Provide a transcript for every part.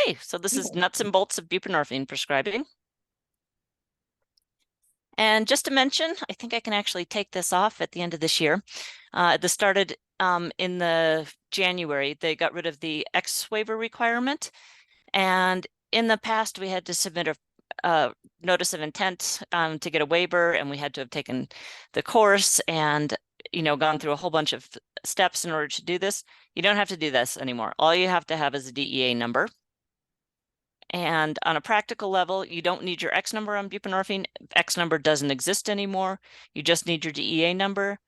Okay, so this is nuts and bolts of buprenorphine prescribing. And just to mention, I think I can actually take this off at the end of this year. This started in the January. They got rid of the X waiver requirement. And in the past, we had to submit a notice of intent to get a waiver, and we had to have taken the course and gone through a whole bunch of steps in order to do this. You don't have to do this anymore. All you have to have is a DEA number. And on a practical level, you don't need your X number on buprenorphine. X number doesn't exist anymore. You just need your DEA number.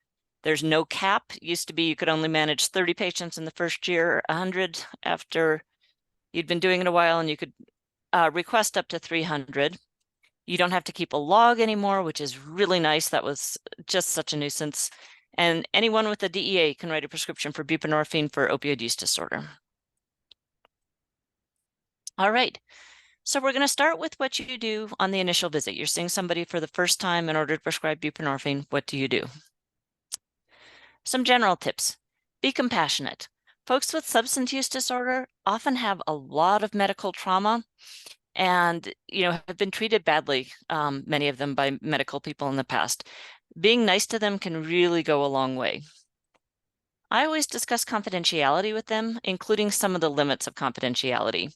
There's no cap. It used to be you could only manage 30 patients in the first year, 100 after you'd been doing it a while, and you could request up to 300. You don't have to keep a log anymore, which is really nice. That was just such a nuisance. And anyone with a DEA can write a prescription for buprenorphine for opioid use disorder. All right, so we're going to start with what you do on the initial visit. You're seeing somebody for the first time in order to prescribe buprenorphine. What do you do? Some general tips. Be compassionate. Folks with substance use disorder often have a lot of medical trauma and have been treated badly, many of them by medical people in the past. Being nice to them can really go a long way. I always discuss confidentiality with them, including some of the limits of confidentiality.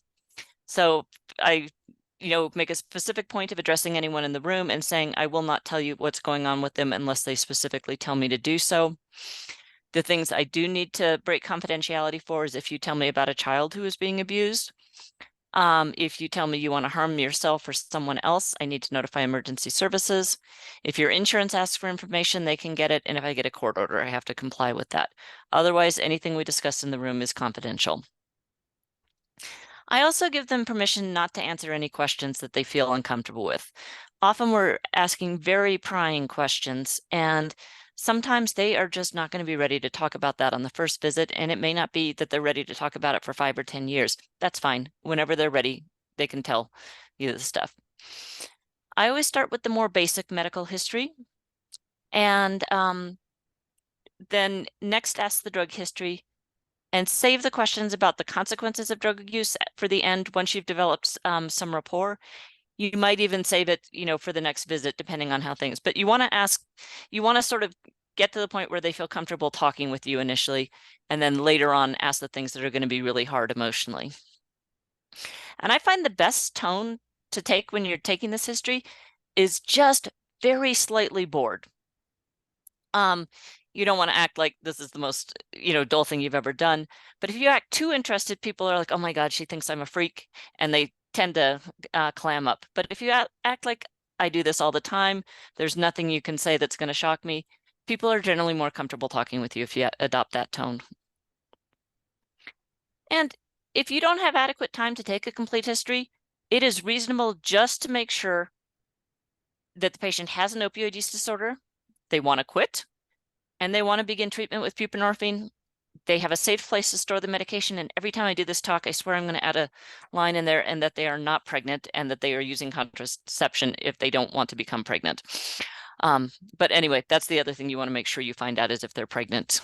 So I, make a specific point of addressing anyone in the room and saying, I will not tell you what's going on with them unless they specifically tell me to do so. The things I do need to break confidentiality for is if you tell me about a child who is being abused. If you tell me you want to harm yourself or someone else, I need to notify emergency services. If your insurance asks for information, they can get it. And if I get a court order, I have to comply with that. Otherwise, anything we discuss in the room is confidential. I also give them permission not to answer any questions that they feel uncomfortable with. Often we're asking very prying questions, and sometimes they are just not going to be ready to talk about that on the first visit, and it may not be that they're ready to talk about it for 5 or 10 years. That's fine. Whenever they're ready, they can tell you the stuff. I always start with the more basic medical history, and then next ask the drug history, and save the questions about the consequences of drug use for the end once you've developed some rapport. You might even save it, for the next visit, depending on how things, but you want to sort of get to the point where they feel comfortable talking with you initially, and then later on ask the things that are going to be really hard emotionally. And I find the best tone to take when you're taking this history is just very slightly bored. You don't want to act like this is the most, dull thing you've ever done. But if you act too interested, people are like, oh my God, she thinks I'm a freak. And they tend to clam up. But if you act like I do this all the time, there's nothing you can say that's going to shock me. People are generally more comfortable talking with you if you adopt that tone. And if you don't have adequate time to take a complete history, it is reasonable just to make sure that the patient has an opioid use disorder, they want to quit, and they want to begin treatment with buprenorphine. They have a safe place to store the medication. And every time I do this talk, I swear I'm going to add a line in there, and that they are not pregnant and that they are using contraception if they don't want to become pregnant. But anyway, that's the other thing you want to make sure you find out is if they're pregnant,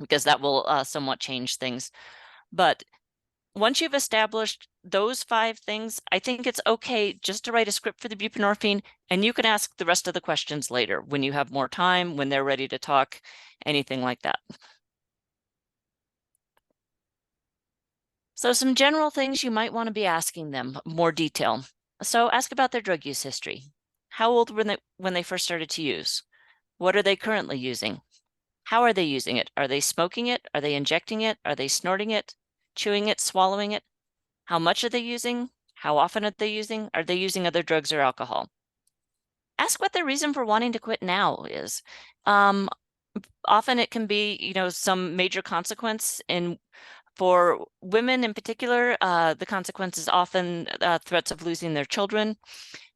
because that will somewhat change things. But once you've established those 5 things, I think it's okay just to write a script for the buprenorphine, and you can ask the rest of the questions later when you have more time, when they're ready to talk, anything like that. So some general things you might want to be asking them, more detail. So ask about their drug use history. How old were they when they first started to use? What are they currently using? How are they using it? Are they smoking it? Are they injecting it? Are they snorting it, chewing it, swallowing it? How much are they using? How often are they using? Are they using other drugs or alcohol? Ask what their reason for wanting to quit now is. Often it can be, some major consequence. And for women in particular, the consequence is often threats of losing their children.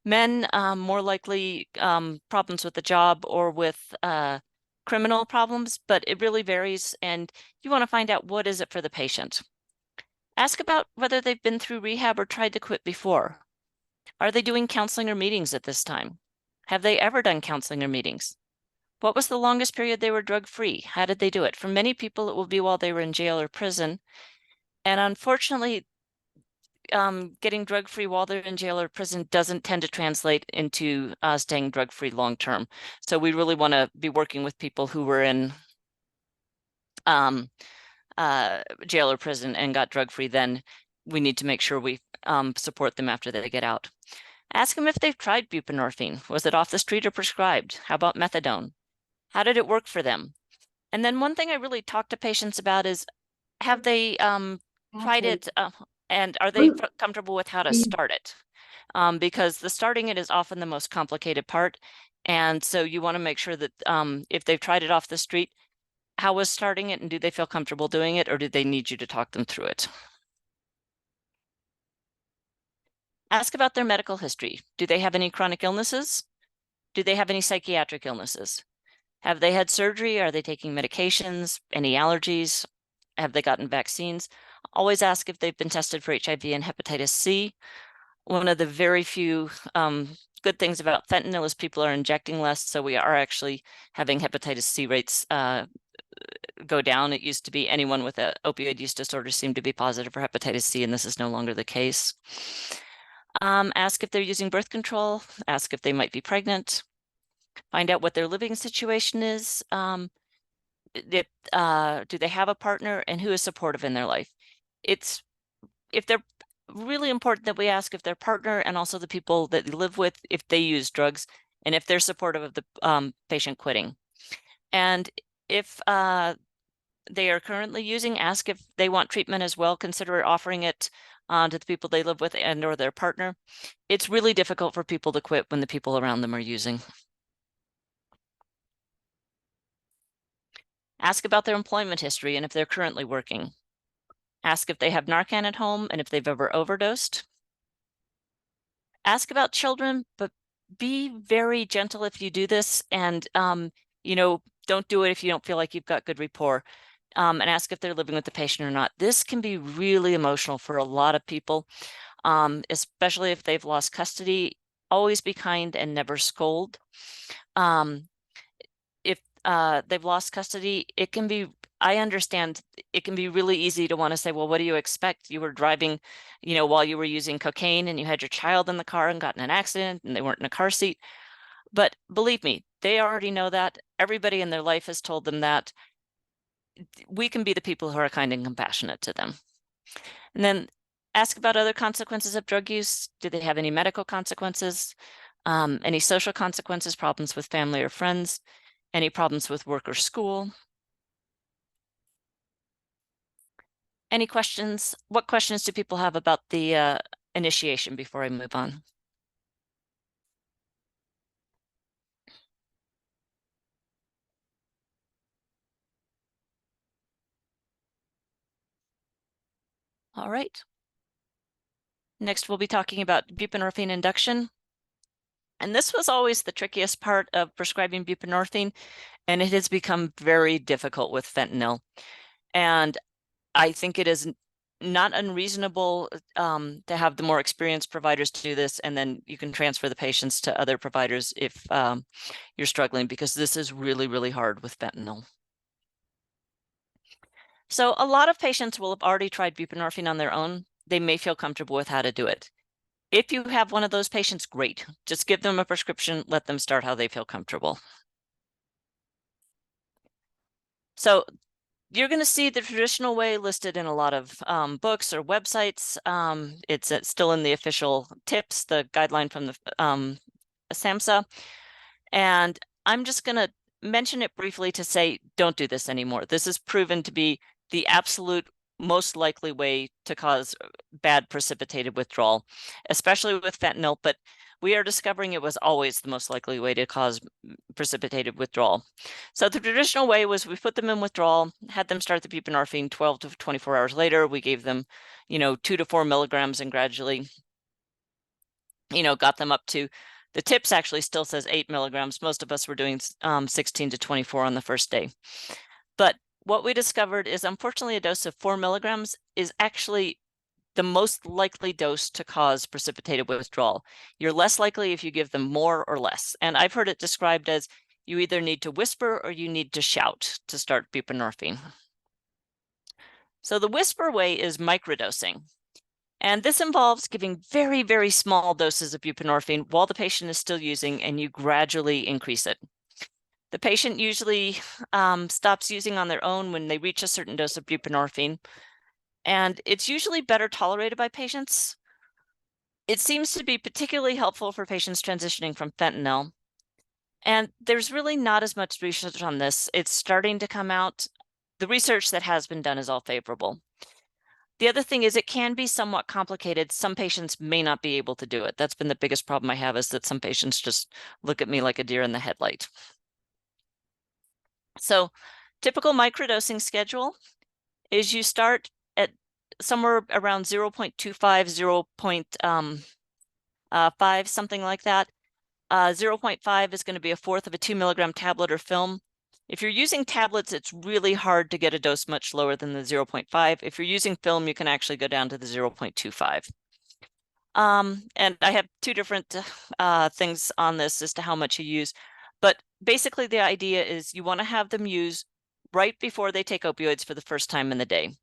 Men, more likely problems with the job or with criminal problems, but it really varies. And you want to find out what is it for the patient. Ask about whether they've been through rehab or tried to quit before. Are they doing counseling or meetings at this time? Have they ever done counseling or meetings? What was the longest period they were drug-free? How did they do it? For many people, it will be while they were in jail or prison. And unfortunately, getting drug-free while they're in jail or prison doesn't tend to translate into staying drug-free long-term. So we really want to be working with people who were in jail or prison and got drug-free. Then we need to make sure we support them after they get out. Ask them if they've tried buprenorphine. Was it off the street or prescribed? How about methadone? How did it work for them? And then one thing I really talk to patients about is, have they tried it and are they comfortable with how to start it? Because the starting it is often the most complicated part. And so you want to make sure that if they've tried it off the street, how was starting it and do they feel comfortable doing it, or do they need you to talk them through it? Ask about their medical history. Do they have any chronic illnesses? Do they have any psychiatric illnesses? Have they had surgery? Are they taking medications? Any allergies? Have they gotten vaccines? Always ask if they've been tested for HIV and hepatitis C. One of the very few good things about fentanyl is people are injecting less, so we are actually having hepatitis C rates go down. It used to be anyone with an opioid use disorder seemed to be positive for hepatitis C, and this is no longer the case. Ask if they're using birth control. Ask if they might be pregnant. Find out what their living situation is. Do they have a partner, and who is supportive in their life? If they're really important that we ask if their partner and also the people that they live with, if they use drugs, and if they're supportive of the patient quitting. And if they are currently using, ask if they want treatment as well. Consider offering it to the people they live with and or their partner. It's really difficult for people to quit when the people around them are using. Ask about their employment history and if they're currently working. Ask if they have Narcan at home and if they've ever overdosed. Ask about children, but be very gentle if you do this, and don't do it if you don't feel like you've got good rapport. And ask if they're living with the patient or not. This can be really emotional for a lot of people, especially if they've lost custody. Always be kind and never scold. If they've lost custody, I understand it can be really easy to want to say, well, what do you expect? You were driving, while you were using cocaine and you had your child in the car and got in an accident and they weren't in a car seat. But believe me, they already know that. Everybody in their life has told them that. We can be the people who are kind and compassionate to them. And then ask about other consequences of drug use. Do they have any medical consequences? Any social consequences, problems with family or friends? Any problems with work or school? Any questions? What questions do people have about the initiation before I move on? All right. Next, we'll be talking about buprenorphine induction. And this was always the trickiest part of prescribing buprenorphine, and it has become very difficult with fentanyl. And I think it is not unreasonable to have the more experienced providers do this, and then you can transfer the patients to other providers if you're struggling, because this is really, really hard with fentanyl. So a lot of patients will have already tried buprenorphine on their own. They may feel comfortable with how to do it. If you have one of those patients, great. Just give them a prescription, let them start how they feel comfortable. So you're going to see the traditional way listed in a lot of books or websites. It's still in the official tips, the guideline from the SAMHSA. And I'm just going to mention it briefly to say, don't do this anymore. This is proven to be the absolute most likely way to cause bad precipitated withdrawal, especially with fentanyl, but we are discovering it was always the most likely way to cause precipitated withdrawal. So the traditional way was we put them in withdrawal, had them start the buprenorphine 12 to 24 hours later. We gave them, 2 to 4 milligrams and gradually, got them up to, the tips actually still says 8 milligrams. Most of us were doing 16 to 24 on the first day. But what we discovered is, unfortunately, a dose of 4 milligrams is actually the most likely dose to cause precipitated withdrawal. You're less likely if you give them more or less. And I've heard it described as you either need to whisper or you need to shout to start buprenorphine. So the whisper way is microdosing. And this involves giving very, very small doses of buprenorphine while the patient is still using, and you gradually increase it. The patient usually stops using on their own when they reach a certain dose of buprenorphine, and it's usually better tolerated by patients. It seems to be particularly helpful for patients transitioning from fentanyl. And there's really not as much research on this. It's starting to come out. The research that has been done is all favorable. The other thing is it can be somewhat complicated. Some patients may not be able to do it. That's been the biggest problem I have, is that some patients just look at me like a deer in the headlight. So typical microdosing schedule is you start at somewhere around 0.25, 0.5, something like that. 0.5 is going to be a fourth of a 2 milligram tablet or film. If you're using tablets, it's really hard to get a dose much lower than the 0.5. If you're using film, you can actually go down to the 0.25. And I have two different things on this as to how much you use. But basically, the idea is you want to have them use right before they take opioids for the first time in the day.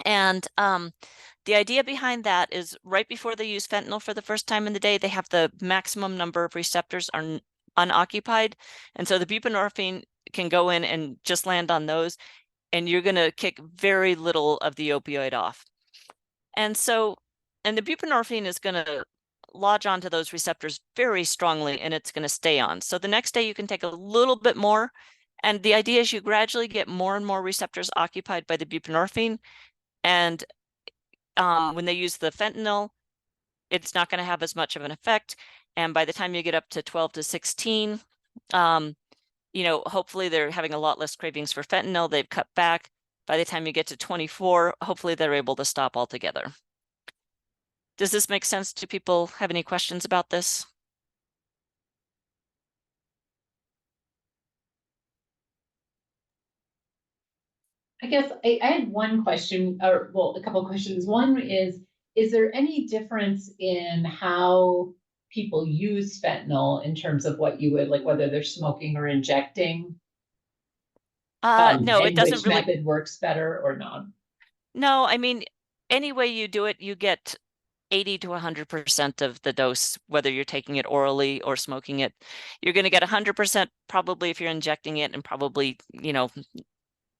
And the idea behind that is right before they use fentanyl for the first time in the day, they have the maximum number of receptors are unoccupied. And so the buprenorphine can go in and just land on those, and you're going to kick very little of the opioid off. And the buprenorphine is going to lodge onto those receptors very strongly, and it's going to stay on. So the next day you can take a little bit more. And the idea is you gradually get more and more receptors occupied by the buprenorphine. And when they use the fentanyl, it's not going to have as much of an effect. And by the time you get up to 12 to 16, hopefully they're having a lot less cravings for fentanyl. They've cut back. By the time you get to 24, hopefully they're able to stop altogether. Does this make sense? Do people have any questions about this? I guess I had one question, or well, a couple of questions. One is there any difference in how people use fentanyl in terms of what you would like, whether they're smoking or injecting, No, it and doesn't which really. method works better or not? No, I mean, any way you do it, you get 80 to 100% of the dose, whether you're taking it orally or smoking it. You're going to get 100% probably if you're injecting it, and probably,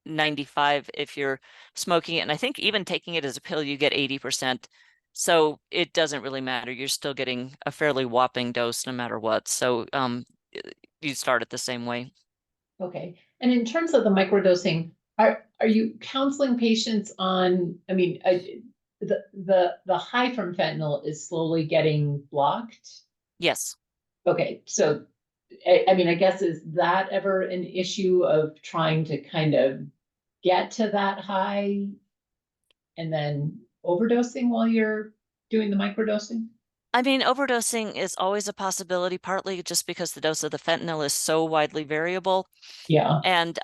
95 if you're smoking it. And I think even taking it as a pill, you get 80%. So it doesn't really matter. You're still getting a fairly whopping dose no matter what. So you start it the same way. Okay. And in terms of the microdosing, are you counseling patients on, I mean, the high from fentanyl is slowly getting blocked? Yes. Okay, so I mean, I guess is that ever an issue of trying to kind of get to that high and then overdosing while you're doing the microdosing? I mean, overdosing is always a possibility, partly just because the dose of the fentanyl is so widely variable. Yeah, And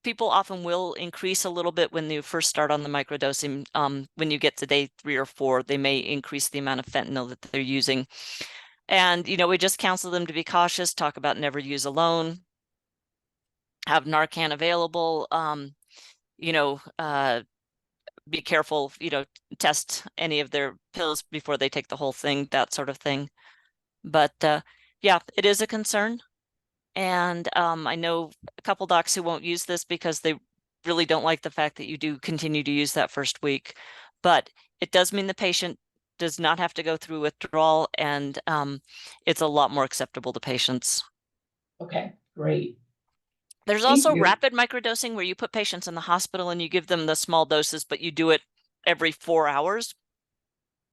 people often will increase a little bit when you first start on the microdosing. When you get to day 3 or 4, they may increase the amount of fentanyl that they're using. And, we just counsel them to be cautious, talk about never use alone, have Narcan available, be careful, test any of their pills before they take the whole thing, that sort of thing. But yeah, it is a concern. And I know a couple docs who won't use this because they really don't like the fact that you do continue to use that first week. But it does mean the patient does not have to go through withdrawal, and it's a lot more acceptable to patients. okay, great. There's Thank also you. rapid microdosing, where you put patients in the hospital and you give them the small doses, but you do it every 4 hours.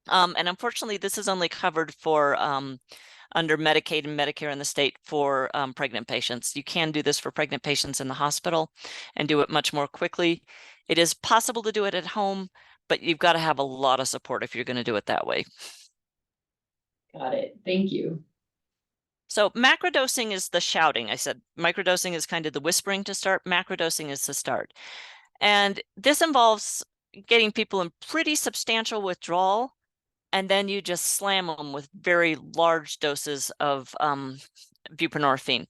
And unfortunately, this is only covered for under Medicaid and Medicare in the state for pregnant patients. You can do this for pregnant patients in the hospital and do it much more quickly. It is possible to do it at home, but you've got to have a lot of support if you're going to do it that way. Got it. Thank you. So macrodosing is the shouting. I said microdosing is kind of the whispering to start. Macrodosing is the start. And this involves getting people in pretty substantial withdrawal, and then you just slam them with very large doses of buprenorphine.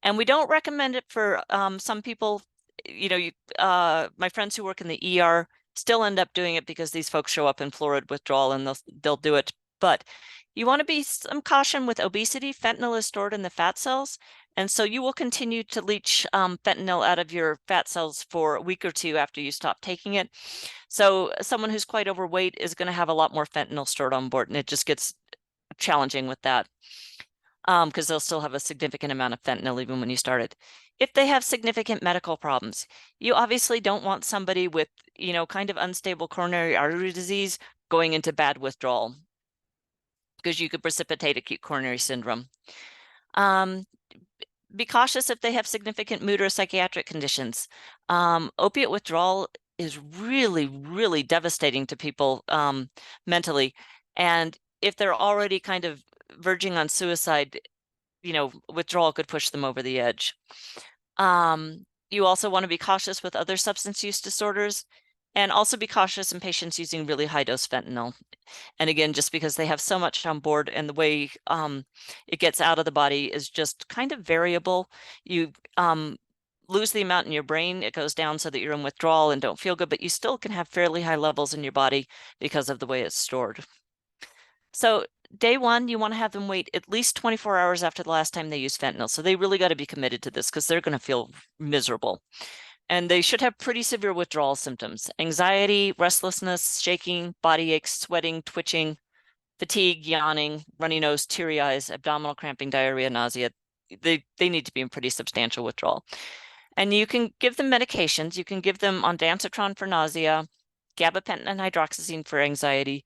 And we don't recommend it for some people my friends who work in the ER still end up doing it because these folks show up in fluoride withdrawal and they'll do it. But you want to be some caution with obesity. Fentanyl is stored in the fat cells. And so you will continue to leach fentanyl out of your fat cells for a week or two after you stop taking it. So someone who's quite overweight is going to have a lot more fentanyl stored on board, and it just gets challenging with that because they'll still have a significant amount of fentanyl even when you start it. If they have significant medical problems, you obviously don't want somebody with, kind of unstable coronary artery disease going into bad withdrawal because you could precipitate acute coronary syndrome. Be cautious if they have significant mood or psychiatric conditions. Opiate withdrawal is really, really devastating to people mentally. And if they're already kind of verging on suicide, withdrawal could push them over the edge. You also want to be cautious with other substance use disorders, and also be cautious in patients using really high dose fentanyl. And again, just because they have so much on board and the way it gets out of the body is just kind of variable. You lose the amount in your brain, it goes down so that you're in withdrawal and don't feel good, but you still can have fairly high levels in your body because of the way it's stored. So day one, you want to have them wait at least 24 hours after the last time they used fentanyl. So they really got to be committed to this because they're going to feel miserable. And they should have pretty severe withdrawal symptoms: anxiety, restlessness, shaking, body aches, sweating, twitching, fatigue, yawning, runny nose, teary eyes, abdominal cramping, diarrhea, nausea. They need to be in pretty substantial withdrawal. And you can give them medications. You can give them ondansetron for nausea, gabapentin and hydroxyzine for anxiety,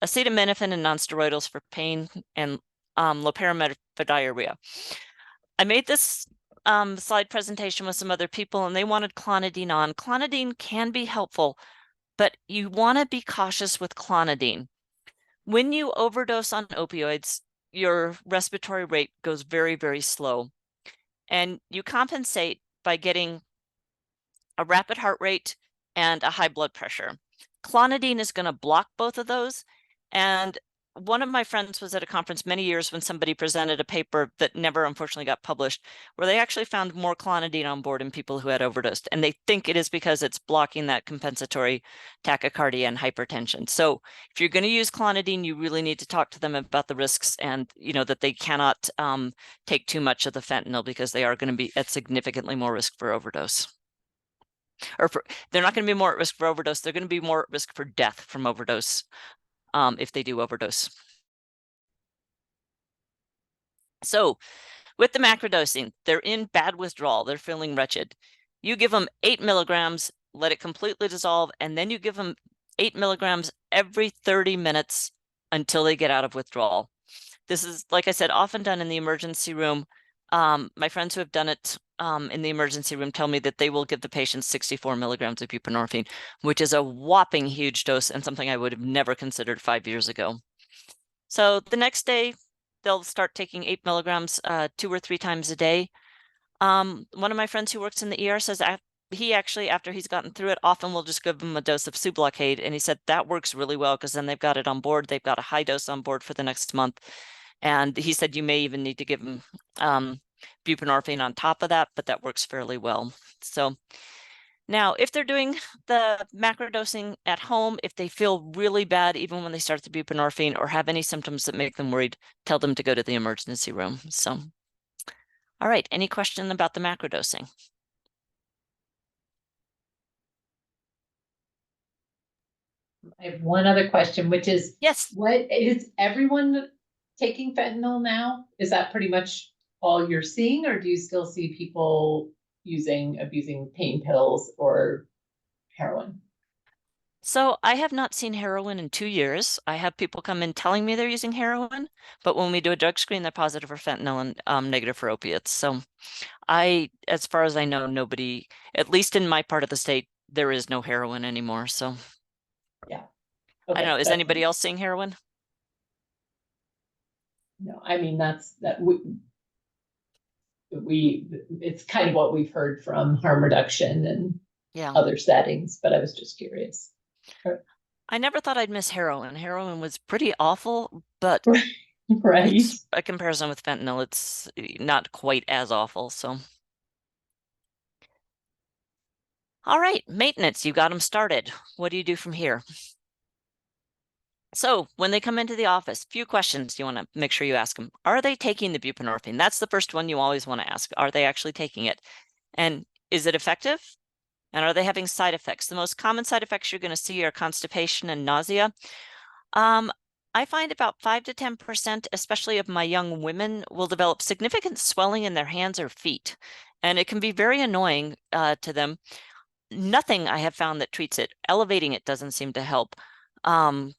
acetaminophen and nonsteroidals for pain, and loperamide for diarrhea. I made this slide presentation with some other people, and they wanted clonidine on. Clonidine can be helpful, but you want to be cautious with clonidine. When you overdose on opioids, your respiratory rate goes very, very slow. And you compensate by getting a rapid heart rate and a high blood pressure. Clonidine is going to block both of those. And one of my friends was at a conference many years when somebody presented a paper that never unfortunately got published, where they actually found more clonidine on board in people who had overdosed. And they think it is because it's blocking that compensatory tachycardia and hypertension. So if you're going to use clonidine, you really need to talk to them about the risks and, that they cannot take too much of the fentanyl because they are going to be at significantly more risk for overdose. They're not going to be more at risk for overdose. They're going to be more at risk for death from overdose if they do overdose. So with the macrodosing, they're in bad withdrawal. They're feeling wretched. You give them 8 milligrams, let it completely dissolve, and then you give them 8 milligrams every 30 minutes until they get out of withdrawal. This is, like I said, often done in the emergency room. My friends who have done it in the emergency room tell me that they will give the patient 64 milligrams of buprenorphine, which is a whopping huge dose and something I would have never considered 5 years ago. So the next day, they'll start taking 8 milligrams 2 or 3 times a day. One of my friends who works in the ER says he actually, after he's gotten through it, often will just give them a dose of Sublocade. And he said that works really well because then they've got it on board. They've got a high dose on board for the next month. And he said you may even need to give them buprenorphine on top of that, but that works fairly well. So now, if they're doing the macrodosing at home, if they feel really bad, even when they start the buprenorphine or have any symptoms that make them worried, tell them to go to the emergency room. So, all right, any question about the macrodosing? I have one other question, which is, Yes. what is everyone taking fentanyl now? Is that pretty much all you're seeing, or do you still see people abusing pain pills or heroin? So I have not seen heroin in 2 years. I have people come in telling me they're using heroin, but when we do a drug screen, they're positive for fentanyl and negative for opiates. So as far as I know, nobody, at least in my part of the state, there is no heroin anymore. So Yeah. I Okay. don't know. Is anybody else seeing heroin? No, I mean, it's kind of what we've heard from harm reduction and Yeah. other settings, but I was just curious. I never thought I'd miss heroin. Heroin was pretty awful, but Right. it's a comparison with fentanyl. It's not quite as awful. So All right, maintenance, you got them started. What do you do from here? So when they come into the office, few questions you want to make sure you ask them. Are they taking the buprenorphine? That's the first one you always want to ask. Are they actually taking it? And is it effective? And are they having side effects? The most common side effects you're going to see are constipation and nausea. Um, I find about 5 to 10%, especially of my young women, will develop significant swelling in their hands or feet. And it can be very annoying to them. Nothing I have found that treats it. Elevating it doesn't seem to help. Um,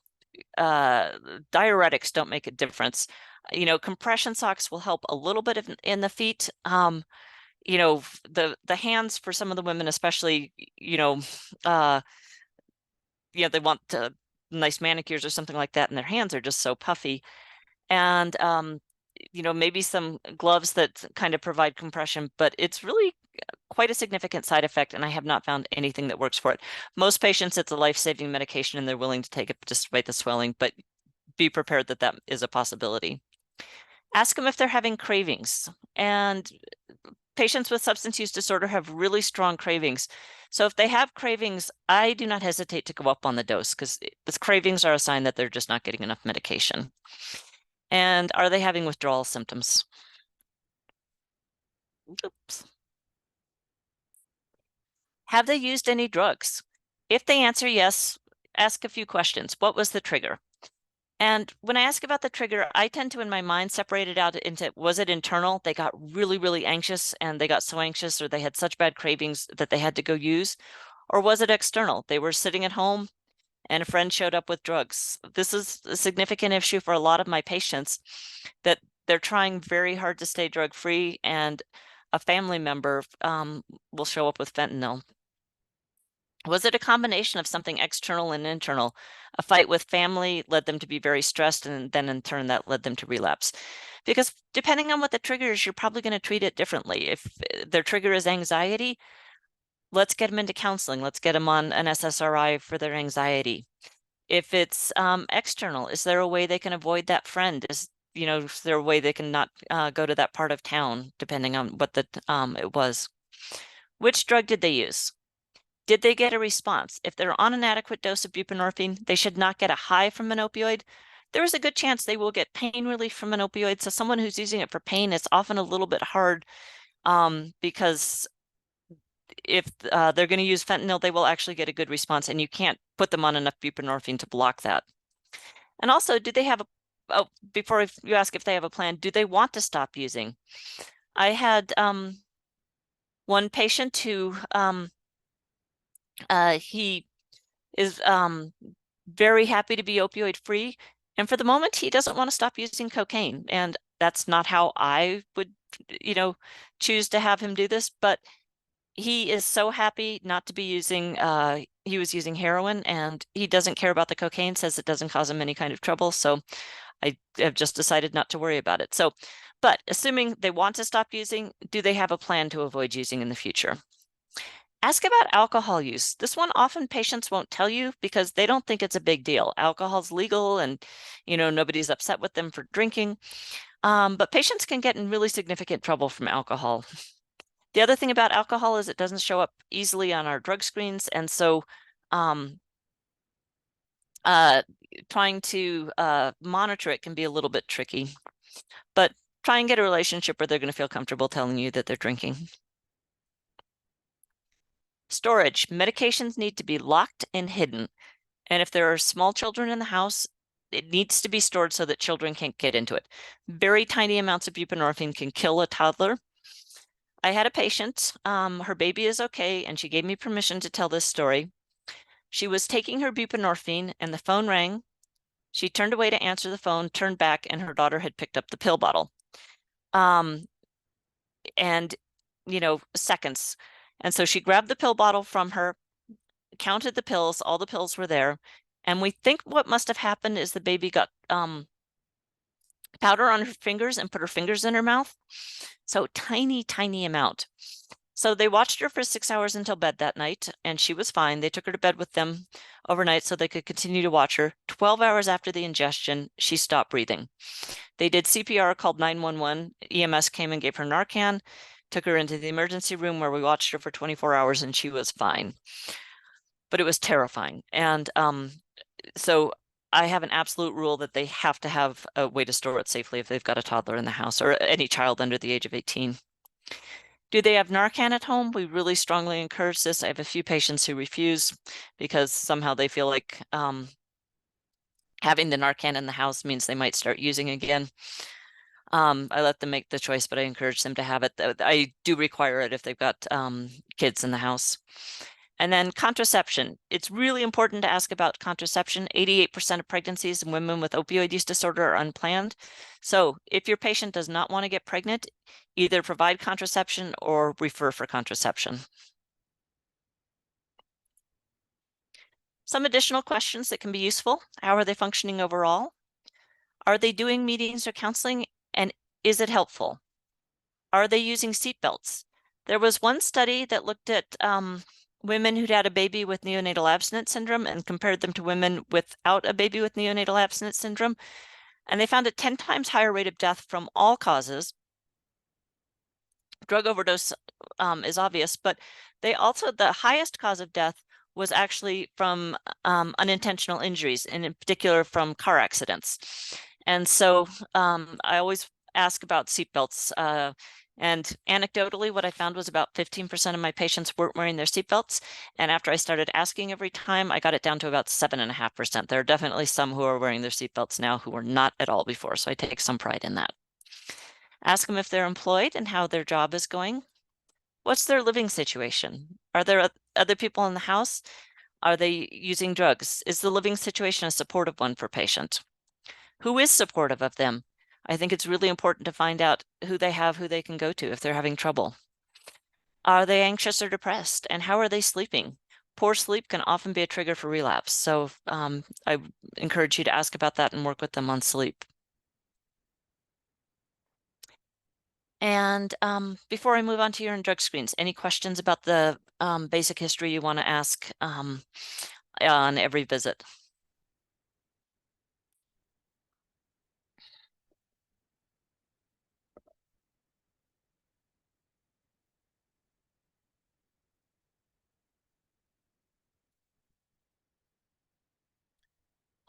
Diuretics don't make a difference. Compression socks will help a little bit in the feet. The hands for some of the women, especially, uh, they want nice manicures or something like that, and their hands are just so puffy. And maybe some gloves that kind of provide compression, but it's really quite a significant side effect, and I have not found anything that works for it. Most patients, it's a life-saving medication, and they're willing to take it despite the swelling, but be prepared that that is a possibility. Ask them if they're having cravings. And patients with substance use disorder have really strong cravings. So if they have cravings, I do not hesitate to go up on the dose because the cravings are a sign that they're just not getting enough medication. And are they having withdrawal symptoms? Oops. Have they used any drugs? If they answer yes, ask a few questions. What was the trigger? And when I ask about the trigger, I tend to, in my mind, separate it out into, was it internal? They got really, really anxious, and they got so anxious, or they had such bad cravings that they had to go use. Or was it external? They were sitting at home and a friend showed up with drugs. This is a significant issue for a lot of my patients, that they're trying very hard to stay drug free, and a family member will show up with fentanyl. Was it a combination of something external and internal? A fight with family led them to be very stressed, and then in turn that led them to relapse. Because depending on what the trigger is, you're probably going to treat it differently. If their trigger is anxiety, let's get them into counseling. Let's get them on an SSRI for their anxiety. If it's external, is there a way they can avoid that friend? Is there a way they can not go to that part of town, depending on what it was? Which drug did they use? Did they get a response? If they're on an adequate dose of buprenorphine, they should not get a high from an opioid. There is a good chance they will get pain relief from an opioid. So someone who's using it for pain, it's often a little bit hard because if they're going to use fentanyl, they will actually get a good response, and you can't put them on enough buprenorphine to block that. And also, do they have before you ask if they have a plan, do they want to stop using? I had one patient who he is very happy to be opioid free. And for the moment, he doesn't want to stop using cocaine. And that's not how I would, choose to have him do this. But he is so happy not to be using, he was using heroin, and he doesn't care about the cocaine, says it doesn't cause him any kind of trouble. So I have just decided not to worry about it. So, but assuming they want to stop using, do they have a plan to avoid using in the future? Ask about alcohol use. This one often patients won't tell you because they don't think it's a big deal. Alcohol's legal, and nobody's upset with them for drinking. But patients can get in really significant trouble from alcohol. The other thing about alcohol is it doesn't show up easily on our drug screens, and so um, trying to monitor it can be a little bit tricky. But try and get a relationship where they're going to feel comfortable telling you that they're drinking. Storage. Medications need to be locked and hidden. And if there are small children in the house, it needs to be stored so that children can't get into it. Very tiny amounts of buprenorphine can kill a toddler. I had a patient, her baby is okay, and she gave me permission to tell this story. She was taking her buprenorphine and the phone rang. She turned away to answer the phone, turned back, and her daughter had picked up the pill bottle. And, seconds. And so she grabbed the pill bottle from her, counted the pills, all the pills were there. And we think what must have happened is the baby got powder on her fingers and put her fingers in her mouth. So tiny, tiny amount. So they watched her for 6 hours until bed that night, and she was fine. They took her to bed with them overnight so they could continue to watch her. 12 hours after the ingestion, she stopped breathing. They did CPR, called 911. EMS came and gave her Narcan. took her into the emergency room where we watched her for 24 hours and she was fine. But it was terrifying. And so I have an absolute rule that they have to have a way to store it safely if they've got a toddler in the house or any child under the age of 18. Do they have Narcan at home? We really strongly encourage this. I have a few patients who refuse because somehow they feel like having the Narcan in the house means they might start using again. I let them make the choice, but I encourage them to have it. I do require it if they've got kids in the house. And then contraception. It's really important to ask about contraception. 88% of pregnancies in women with opioid use disorder are unplanned. So if your patient does not want to get pregnant, either provide contraception or refer for contraception. Some additional questions that can be useful. How are they functioning overall? Are they doing meetings or counseling? And is it helpful? Are they using seatbelts? There was one study that looked at women who'd had a baby with neonatal abstinence syndrome and compared them to women without a baby with neonatal abstinence syndrome. And they found a 10 times higher rate of death from all causes. Drug overdose is obvious, but the highest cause of death was actually from unintentional injuries, and in particular from car accidents. And so I always ask about seatbelts. And anecdotally, what I found was about 15% of my patients weren't wearing their seatbelts. And after I started asking every time, I got it down to about 7.5%. There are definitely some who are wearing their seatbelts now who were not at all before. So I take some pride in that. Ask them if they're employed and how their job is going. What's their living situation? Are there other people in the house? Are they using drugs? Is the living situation a supportive one for patient? Who is supportive of them? I think it's really important to find out who they have, who they can go to if they're having trouble. Are they anxious or depressed? And how are they sleeping? Poor sleep can often be a trigger for relapse. So I encourage you to ask about that and work with them on sleep. And before I move on to urine drug screens, any questions about the basic history you want to ask on every visit?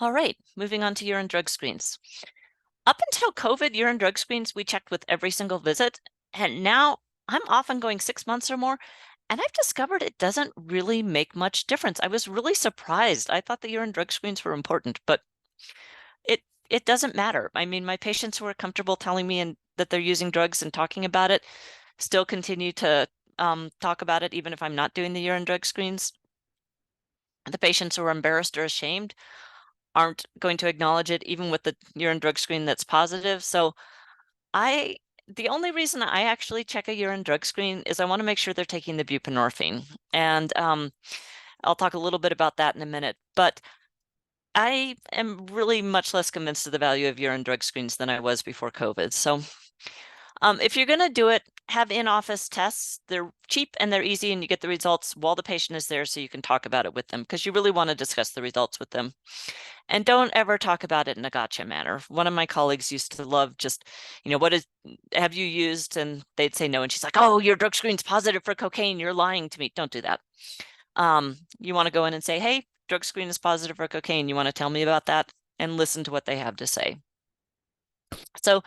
All right, moving on to urine drug screens. Up until COVID, urine drug screens we checked with every single visit. And now I'm often going 6 months or more. And I've discovered it doesn't really make much difference. I was really surprised. I thought the urine drug screens were important, but it doesn't matter. I mean, my patients who are comfortable telling me that they're using drugs and talking about it still continue to talk about it, even if I'm not doing the urine drug screens. The patients who are embarrassed or ashamed aren't going to acknowledge it, even with the urine drug screen that's positive. So the only reason I actually check a urine drug screen is I want to make sure they're taking the buprenorphine. And I'll talk a little bit about that in a minute. But I am really much less convinced of the value of urine drug screens than I was before COVID. So if you're going to do it, have in-office tests. They're cheap and they're easy, and you get the results while the patient is there so you can talk about it with them because you really want to discuss the results with them. And don't ever talk about it in a gotcha manner. One of my colleagues used to love just, have you used? And they'd say no. And she's like, oh, your drug screen's positive for cocaine. You're lying to me. Don't do that. You want to go in and say, hey, drug screen is positive for cocaine. You want to tell me about that? And listen to what they have to say. So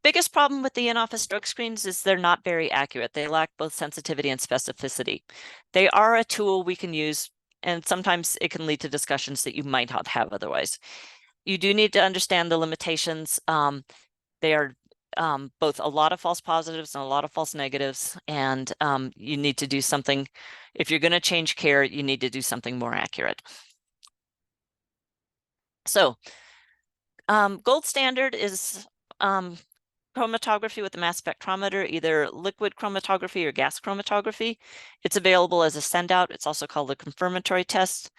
biggest problem with the in-office drug screens is they're not very accurate. They lack both sensitivity and specificity. They are a tool we can use, and sometimes it can lead to discussions that you might not have otherwise. You do need to understand the limitations. They are both a lot of false positives and a lot of false negatives, and you need to do something. If you're going to change care, you need to do something more accurate. So gold standard is chromatography with a mass spectrometer, either liquid chromatography or gas chromatography. It's available as a send out. It's also called a confirmatory test.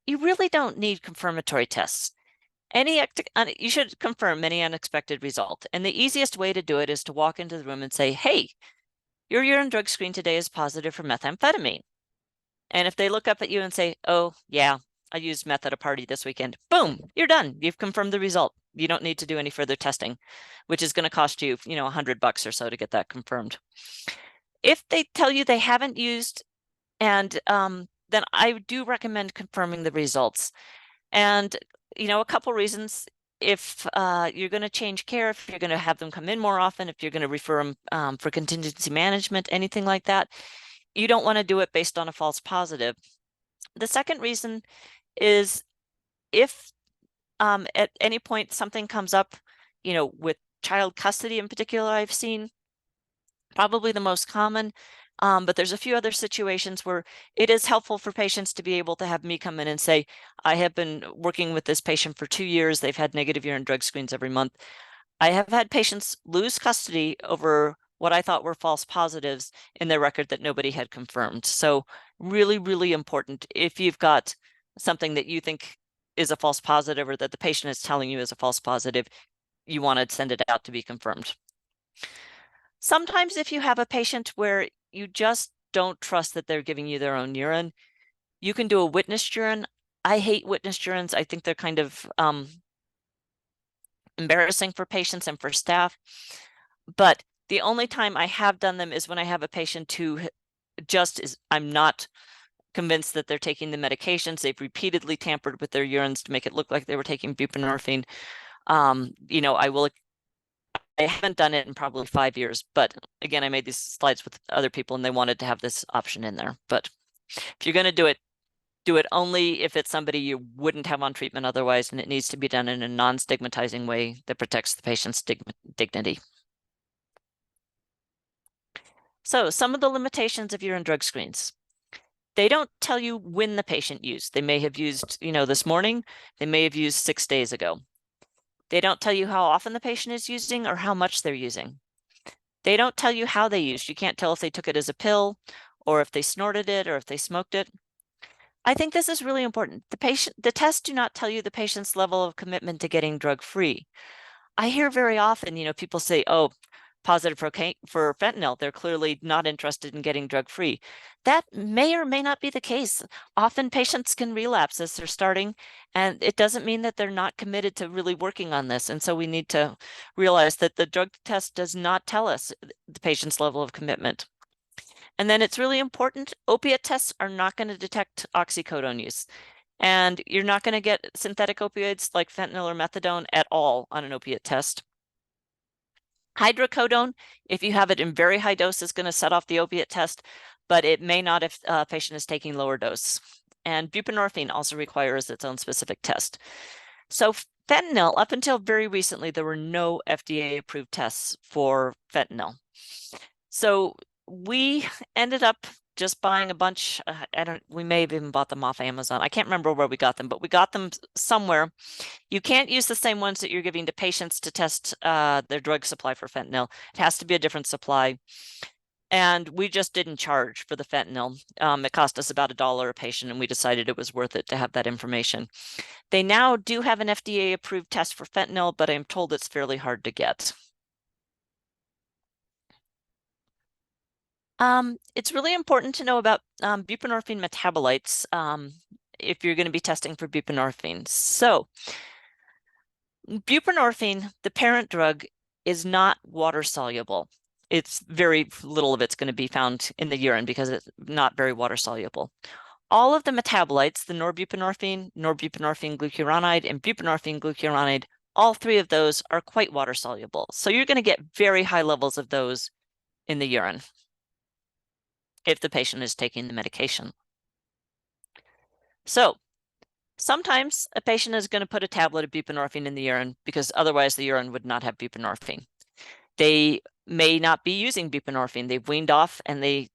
You really don't need confirmatory tests. You should confirm any unexpected result. And the easiest way to do it is to walk into the room and say, hey, your urine drug screen today is positive for methamphetamine. And if they look up at you and say, oh, yeah, I used meth at a party this weekend, boom, you're done. You've confirmed the result. You don't need to do any further testing, which is going to cost you, $100 or so to get that confirmed. If they tell you they haven't used, and then I do recommend confirming the results. And, a couple reasons. If you're going to change care, if you're going to have them come in more often, if you're going to refer them for contingency management, anything like that, you don't want to do it based on a false positive. The second reason is if at any point something comes up, with child custody in particular, I've seen probably the most common. But there's a few other situations where it is helpful for patients to be able to have me come in and say, I have been working with this patient for 2 years. They've had negative urine drug screens every month. I have had patients lose custody over what I thought were false positives in their record that nobody had confirmed. So really, really important. If you've got something that you think is a false positive or that the patient is telling you is a false positive, you want to send it out to be confirmed. Sometimes if you have a patient where you just don't trust that they're giving you their own urine, you can do a witnessed urine. I hate witnessed urines. I think they're kind of embarrassing for patients and for staff. But the only time I have done them is when I have a patient who I'm not convinced that they're taking the medications. They've repeatedly tampered with their urines to make it look like they were taking buprenorphine. I haven't done it in probably 5 years, but again, I made these slides with other people and they wanted to have this option in there. But if you're going to do it only if it's somebody you wouldn't have on treatment otherwise, and it needs to be done in a non-stigmatizing way that protects the patient's dignity. So some of the limitations of urine drug screens. They don't tell you when the patient used. They may have used, this morning. They may have used 6 days ago. They don't tell you how often the patient is using or how much they're using. They don't tell you how they used. You can't tell if they took it as a pill or if they snorted it or if they smoked it. I think this is really important. The tests do not tell you the patient's level of commitment to getting drug-free. I hear very often, people say, oh, positive for fentanyl, they're clearly not interested in getting drug-free. That may or may not be the case. Often patients can relapse as they're starting, and it doesn't mean that they're not committed to really working on this. And so we need to realize that the drug test does not tell us the patient's level of commitment. And then it's really important, opiate tests are not going to detect oxycodone use. And you're not going to get synthetic opioids like fentanyl or methadone at all on an opiate test. Hydrocodone, if you have it in very high dose, is going to set off the opiate test, but it may not if a patient is taking lower dose. And buprenorphine also requires its own specific test. So fentanyl, up until very recently, there were no FDA-approved tests for fentanyl. So we ended up just buying a bunch. We may have even bought them off Amazon. I can't remember where we got them, but we got them somewhere. You can't use the same ones that you're giving to patients to test their drug supply for fentanyl. It has to be a different supply. And we just didn't charge for the fentanyl. It cost us about $1 a patient, and we decided it was worth it to have that information. They now do have an FDA-approved test for fentanyl, but I'm told it's fairly hard to get. It's really important to know about buprenorphine metabolites if you're going to be testing for buprenorphine. So buprenorphine, the parent drug, is not water soluble. It's very little of it's going to be found in the urine because it's not very water soluble. All of the metabolites, the norbuprenorphine, norbuprenorphine glucuronide, and buprenorphine glucuronide, all three of those are quite water soluble. So you're going to get very high levels of those in the urine if the patient is taking the medication. So sometimes a patient is going to put a tablet of buprenorphine in the urine because otherwise the urine would not have buprenorphine. They may not be using buprenorphine. They've weaned off and they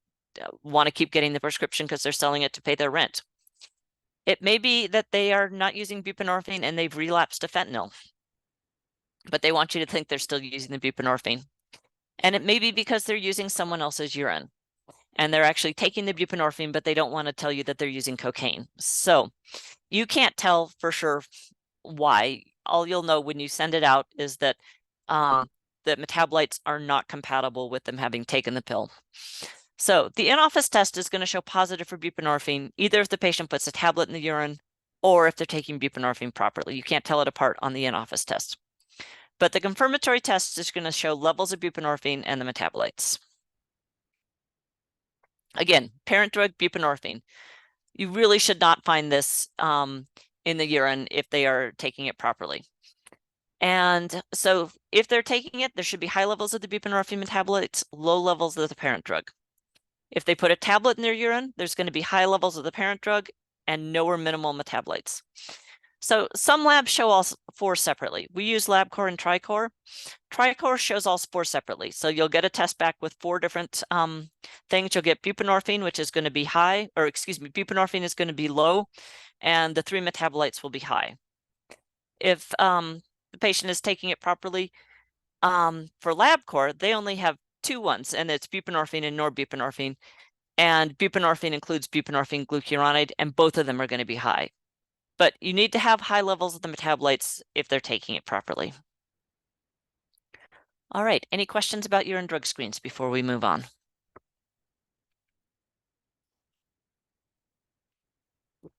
want to keep getting the prescription because they're selling it to pay their rent. It may be that they are not using buprenorphine and they've relapsed to fentanyl, but they want you to think they're still using the buprenorphine. And it may be because they're using someone else's urine and they're actually taking the buprenorphine, but they don't want to tell you that they're using cocaine. So you can't tell for sure why. All you'll know when you send it out is that the metabolites are not compatible with them having taken the pill. So the in-office test is going to show positive for buprenorphine, either if the patient puts a tablet in the urine or if they're taking buprenorphine properly. You can't tell it apart on the in-office test. But the confirmatory test is going to show levels of buprenorphine and the metabolites. Again, parent drug, buprenorphine. You really should not find this in the urine if they are taking it properly. And so if they're taking it, there should be high levels of the buprenorphine metabolites, low levels of the parent drug. If they put a tablet in their urine, there's going to be high levels of the parent drug and no or minimal metabolites. So some labs show all four separately. We use LabCorp and TriCorp. TriCorp shows all four separately. So you'll get a test back with four different things. You'll get buprenorphine, which is going to be high, or excuse me, buprenorphine is going to be low, and the three metabolites will be high. If the patient is taking it properly, for LabCorp, they only have two ones, and it's buprenorphine and norbuprenorphine. And buprenorphine includes buprenorphine glucuronide, and both of them are going to be high. But you need to have high levels of the metabolites if they're taking it properly. All right, any questions about urine drug screens before we move on? Do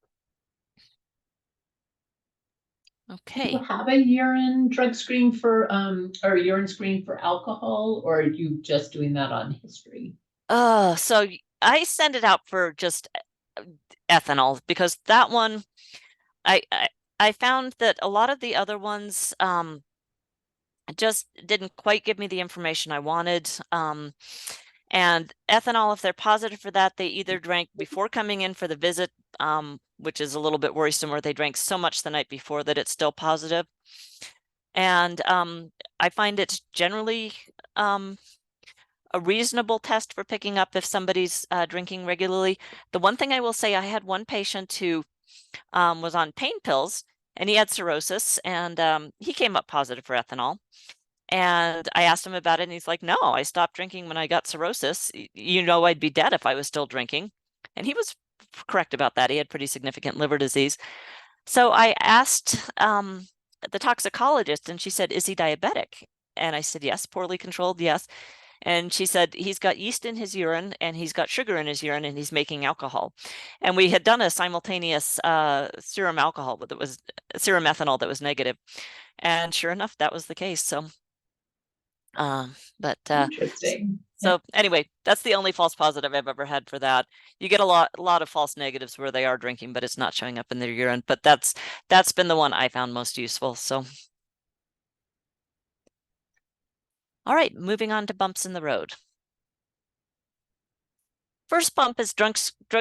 Okay. you have a urine drug screen for, or urine screen for alcohol, or are you just doing that on history? So I send it out for just ethanol because that one, I I found that a lot of the other ones just didn't quite give me the information I wanted. And ethanol, if they're positive for that, they either drank before coming in for the visit, which is a little bit worrisome, or they drank so much the night before that it's still positive. And I find it's generally a reasonable test for picking up if somebody's drinking regularly. The one thing I will say, I had one patient who was on pain pills and he had cirrhosis, and he came up positive for ethanol. And I asked him about it, and he's like, no, I stopped drinking when I got cirrhosis. You know, I'd be dead if I was still drinking. And he was correct about that. He had pretty significant liver disease. So I asked the toxicologist, and she said, is he diabetic? And I said, yes. Poorly controlled, yes. And she said, he's got yeast in his urine and he's got sugar in his urine and he's making alcohol. And we had done a simultaneous serum alcohol that was serum ethanol that was negative. And sure enough, that was the case. So, Interesting. so anyway, that's the only false positive I've ever had for that. You get a lot of false negatives where they are drinking, but it's not showing up in their urine. But that's been the one I found most useful. So, all right, moving on to bumps in the road. First bump is drug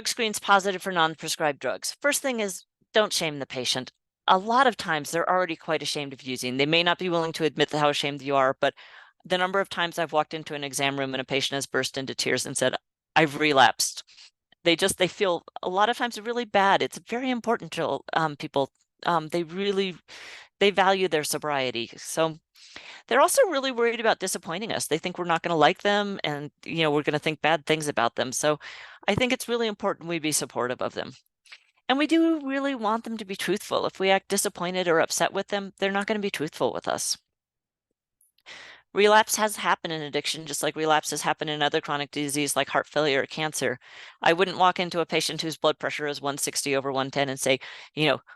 screens positive for non-prescribed drugs. First thing is, don't shame the patient. A lot of times they're already quite ashamed of using. They may not be willing to admit how ashamed you are, but the number of times I've walked into an exam room and a patient has burst into tears and said, I've relapsed. They feel a lot of times really bad. It's very important to people. They value their sobriety. So they're also really worried about disappointing us. They think we're not going to like them and, we're going to think bad things about them. So I think it's really important we be supportive of them. And we do really want them to be truthful. If we act disappointed or upset with them, they're not going to be truthful with us. Relapse has happened in addiction, just like relapse has happened in other chronic disease like heart failure or cancer. I wouldn't walk into a patient whose blood pressure is 160 over 110 and say,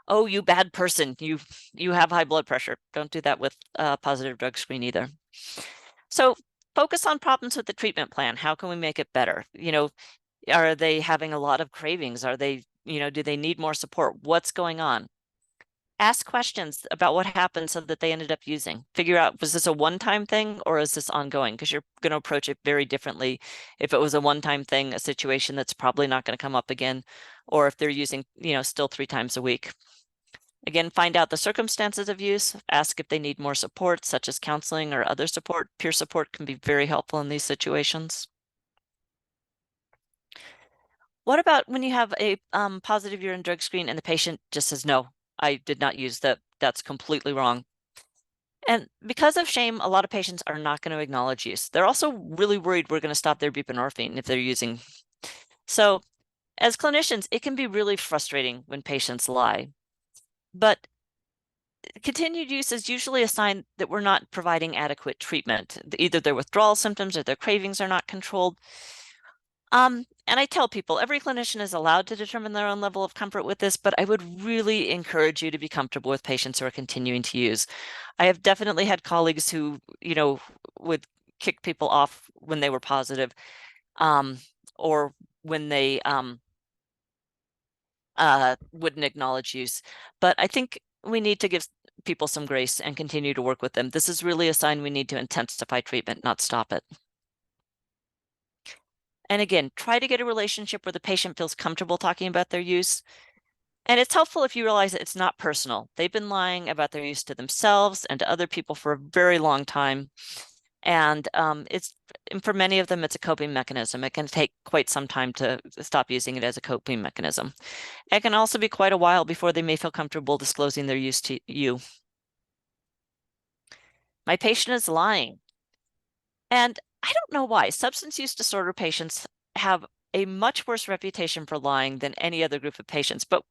oh, you bad person, you have high blood pressure. Don't do that with a positive drug screen either. So focus on problems with the treatment plan. How can we make it better? Are they having a lot of cravings? Are they, do they need more support? What's going on? Ask questions about what happened so that they ended up using. Figure out, was this a one-time thing or is this ongoing? Because you're going to approach it very differently if it was a one-time thing, a situation that's probably not going to come up again, or if they're using, still 3 times a week. Again, find out the circumstances of use. Ask if they need more support, such as counseling or other support. Peer support can be very helpful in these situations. What about when you have a positive urine drug screen and the patient just says, no, I did not use that. That's completely wrong. And because of shame, a lot of patients are not going to acknowledge use. They're also really worried we're going to stop their buprenorphine if they're using. So as clinicians, it can be really frustrating when patients lie. But continued use is usually a sign that we're not providing adequate treatment. Either their withdrawal symptoms or their cravings are not controlled. And I tell people, every clinician is allowed to determine their own level of comfort with this, but I would really encourage you to be comfortable with patients who are continuing to use. I have definitely had colleagues who, would kick people off when they were positive, or when they wouldn't acknowledge use. But I think we need to give people some grace and continue to work with them. This is really a sign we need to intensify treatment, not stop it. And again, try to get a relationship where the patient feels comfortable talking about their use. And it's helpful if you realize that it's not personal. They've been lying about their use to themselves and to other people for a very long time. And for many of them, it's a coping mechanism. It can take quite some time to stop using it as a coping mechanism. It can also be quite a while before they may feel comfortable disclosing their use to you. My patient is lying. And I don't know why. Substance use disorder patients have a much worse reputation for lying than any other group of patients. But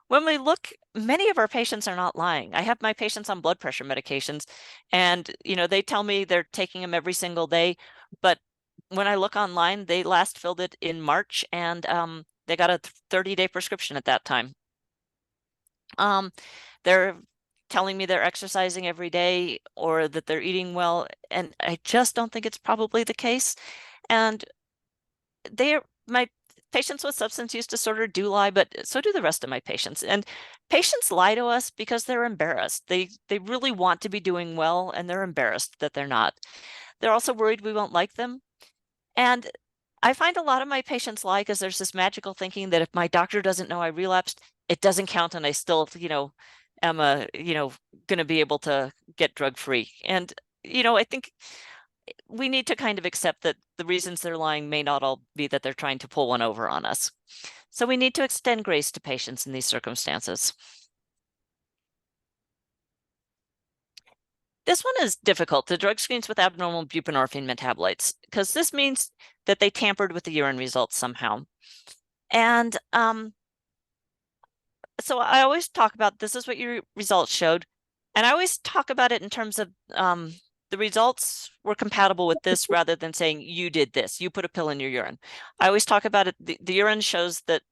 when we look, many of our patients are not lying. I have my patients on blood pressure medications, and they tell me they're taking them every single day. But when I look online, they last filled it in March, and they got a 30-day prescription at that time. They're telling me they're exercising every day or that they're eating well, and I just don't think it's probably the case. And my patients with substance use disorder do lie, but so do the rest of my patients. And patients lie to us because they're embarrassed. They really want to be doing well, and they're embarrassed that they're not. They're also worried we won't like them. And I find a lot of my patients lie because there's this magical thinking that if my doctor doesn't know I relapsed, it doesn't count, and I still, am going to be able to get drug free. And, I think we need to kind of accept that the reasons they're lying may not all be that they're trying to pull one over on us. So we need to extend grace to patients in these circumstances. This one is difficult, the drug screens with abnormal buprenorphine metabolites, because this means that they tampered with the urine results somehow. And so I always talk about, this is what your results showed. And I always talk about it in terms of the results were compatible with this rather than saying you did this, you put a pill in your urine. I always talk about it, the urine shows that,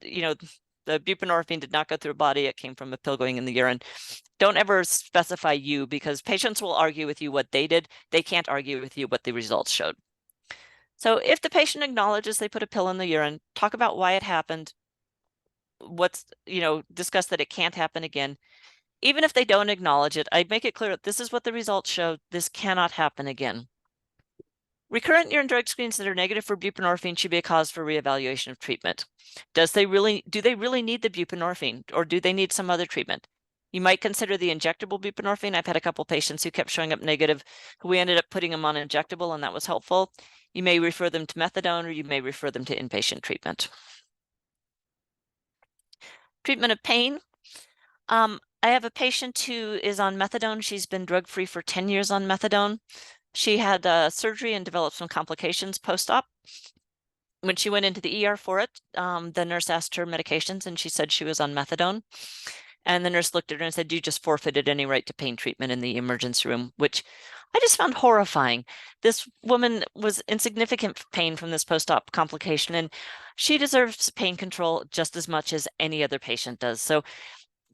the buprenorphine did not go through the body, it came from a pill going in the urine. Don't ever specify you, because patients will argue with you what they did. They can't argue with you what the results showed. So if the patient acknowledges they put a pill in the urine, talk about why it happened, discuss that it can't happen again. Even if they don't acknowledge it, I make it clear that this is what the results show. This cannot happen again. Recurrent urine drug screens that are negative for buprenorphine should be a cause for reevaluation of treatment. Do they really need the buprenorphine, or do they need some other treatment? You might consider the injectable buprenorphine. I've had a couple patients who kept showing up negative, who we ended up putting them on injectable, and that was helpful. You may refer them to methadone, or you may refer them to inpatient treatment. Treatment of pain. I have a patient who is on methadone. She's been drug-free for 10 years on methadone. She had surgery and developed some complications post-op. When she went into the ER for it, the nurse asked her medications, and she said she was on methadone. And the nurse looked at her and said, "You just forfeited any right to pain treatment in the emergency room," which I just found horrifying. This woman was in significant pain from this post-op complication, and she deserves pain control just as much as any other patient does. So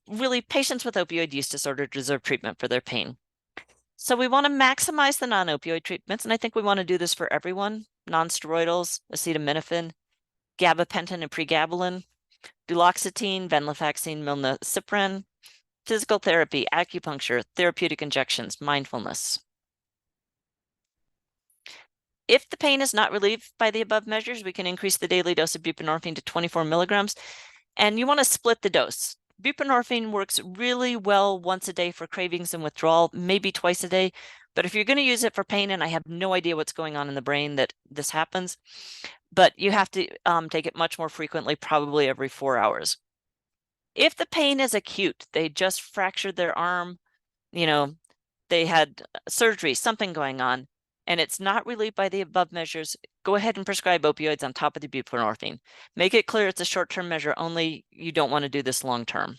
really, patients with opioid use disorder deserve treatment for their pain. So we want to maximize the non-opioid treatments, and I think we want to do this for everyone. Non-steroidals, acetaminophen, gabapentin and pregabalin, duloxetine, venlafaxine, milnacipran, physical therapy, acupuncture, therapeutic injections, mindfulness. If the pain is not relieved by the above measures, we can increase the daily dose of buprenorphine to 24 milligrams, and you want to split the dose. Buprenorphine works really well once a day for cravings and withdrawal, maybe twice a day. But if you're going to use it for pain, and I have no idea what's going on in the brain that this happens, but you have to take it much more frequently, probably every 4 hours. If the pain is acute, they just fractured their arm, they had surgery, something going on, and it's not relieved by the above measures, go ahead and prescribe opioids on top of the buprenorphine. Make it clear it's a short-term measure only. You don't want to do this long-term.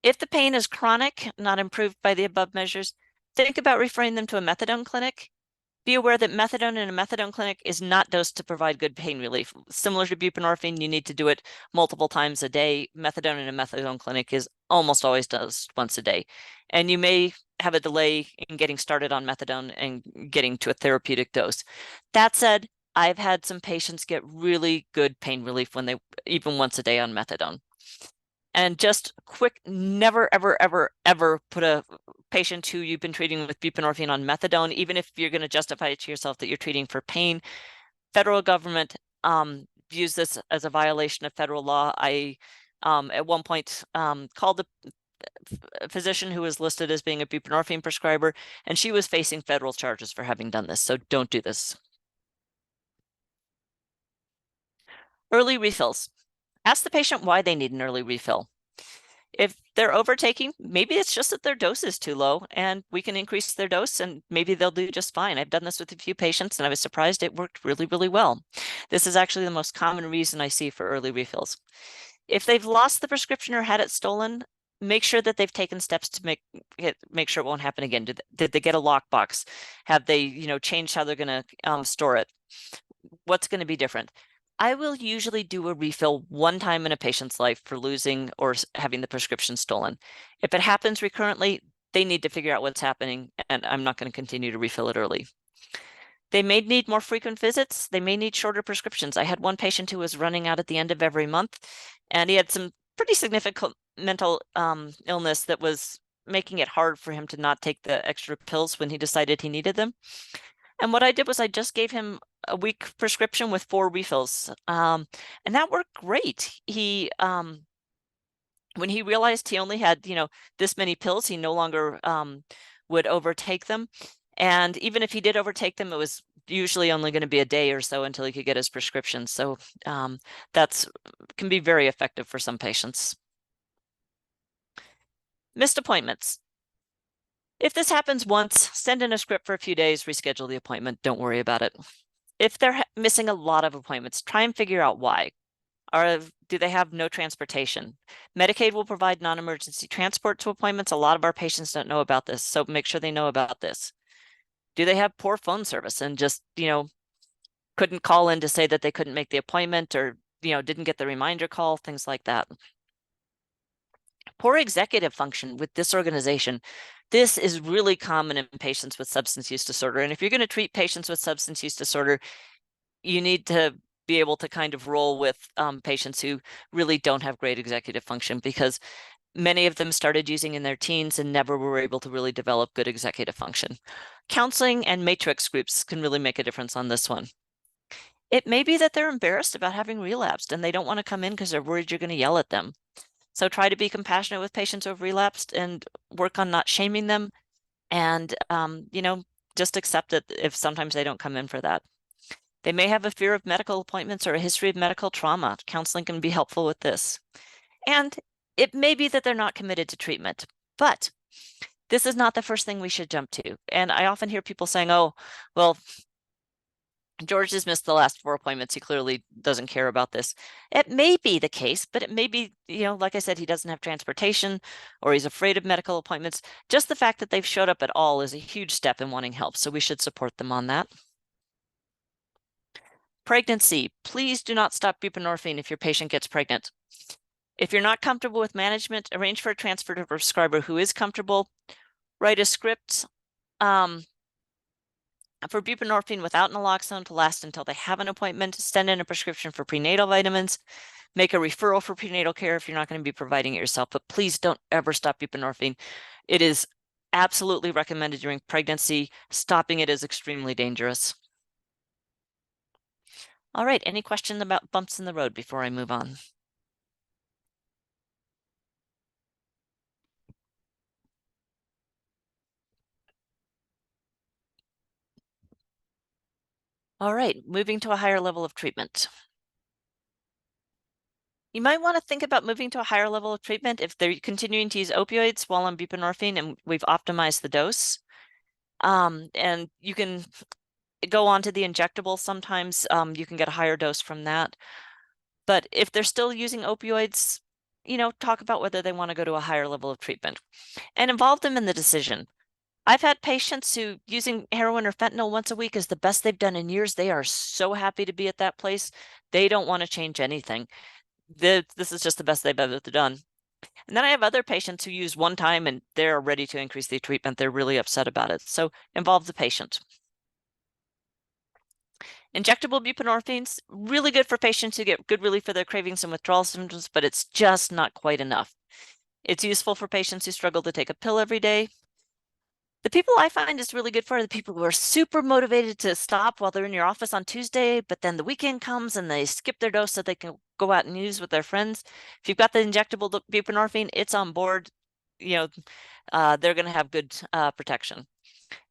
If the pain is chronic, not improved by the above measures, think about referring them to a methadone clinic. Be aware that methadone in a methadone clinic is not dosed to provide good pain relief. Similar to buprenorphine, you need to do it multiple times a day. Methadone in a methadone clinic is almost always dosed once a day. And you may have a delay in getting started on methadone and getting to a therapeutic dose. That said, I've had some patients get really good pain relief when they, even once a day on methadone. And just quick, never, ever, ever, ever put a patient who you've been treating with buprenorphine on methadone, even if you're going to justify it to yourself that you're treating for pain. Federal government views this as a violation of federal law. I at one point called the physician who was listed as being a buprenorphine prescriber, and she was facing federal charges for having done this. So don't do this. Early refills. Ask the patient why they need an early refill. If they're overtaking, maybe it's just that their dose is too low and we can increase their dose and maybe they'll do just fine. I've done this with a few patients and I was surprised it worked really, really well. This is actually the most common reason I see for early refills. If they've lost the prescription or had it stolen, make sure that they've taken steps to make sure it won't happen again. Did they get a lockbox? Have they, changed how they're going to store it? What's going to be different? I will usually do a refill one time in a patient's life for losing or having the prescription stolen. If it happens recurrently, they need to figure out what's happening, and I'm not going to continue to refill it early. They may need more frequent visits. They may need shorter prescriptions. I had one patient who was running out at the end of every month, and he had some pretty significant mental illness that was making it hard for him to not take the extra pills when he decided he needed them. And what I did was I just gave him a week prescription with 4 refills. And that worked great. He, when he realized he only had, this many pills, he no longer would overtake them. And even if he did overtake them, it was usually only going to be a day or so until he could get his prescription. So that's can be very effective for some patients. Missed appointments. If this happens once, send in a script for a few days, reschedule the appointment. Don't worry about it. If they're missing a lot of appointments, try and figure out why. Do they have no transportation? Medicaid will provide non-emergency transport to appointments. A lot of our patients don't know about this, so make sure they know about this. Do they have poor phone service and just, couldn't call in to say that they couldn't make the appointment or, didn't get the reminder call, things like that. Poor executive function with disorganization. This is really common in patients with substance use disorder. And if you're going to treat patients with substance use disorder, you need to be able to kind of roll with patients who really don't have great executive function, because many of them started using in their teens and never were able to really develop good executive function. Counseling and matrix groups can really make a difference on this one. It may be that they're embarrassed about having relapsed and they don't want to come in because they're worried you're going to yell at them. So try to be compassionate with patients who have relapsed and work on not shaming them, and just accept it if sometimes they don't come in for that. They may have a fear of medical appointments or a history of medical trauma. Counseling can be helpful with this. And it may be that they're not committed to treatment, but this is not the first thing we should jump to. And I often hear people saying, oh, well, George has missed the last 4 appointments. He clearly doesn't care about this. It may be the case, but it may be, like I said, he doesn't have transportation or he's afraid of medical appointments. Just the fact that they've showed up at all is a huge step in wanting help. So we should support them on that. Pregnancy. Please do not stop buprenorphine if your patient gets pregnant. If you're not comfortable with management, arrange for a transfer to a prescriber who is comfortable. Write a script for buprenorphine without naloxone to last until they have an appointment. Send in a prescription for prenatal vitamins. Make a referral for prenatal care if you're not going to be providing it yourself. But please don't ever stop buprenorphine. It is absolutely recommended during pregnancy. Stopping it is extremely dangerous. All right, any questions about bumps in the road before I move on? All right, moving to a higher level of treatment. You might want to think about moving to a higher level of treatment if they're continuing to use opioids while on buprenorphine and we've optimized the dose. And you can go on to the injectable. Sometimes you can get a higher dose from that. But if they're still using opioids, talk about whether they want to go to a higher level of treatment and involve them in the decision. I've had patients who using heroin or fentanyl once a week is the best they've done in years. They are so happy to be at that place. They don't want to change anything. This is just the best they've ever done. And then I have other patients who use one time and they're ready to increase the treatment. They're really upset about it. So involve the patient. Injectable buprenorphines, really good for patients who get good relief for their cravings and withdrawal symptoms, but it's just not quite enough. It's useful for patients who struggle to take a pill every day. The people I find is really good for are the people who are super motivated to stop while they're in your office on Tuesday, but then the weekend comes and they skip their dose so they can go out and use with their friends. If you've got the injectable buprenorphine, it's on board. They're going to have good protection.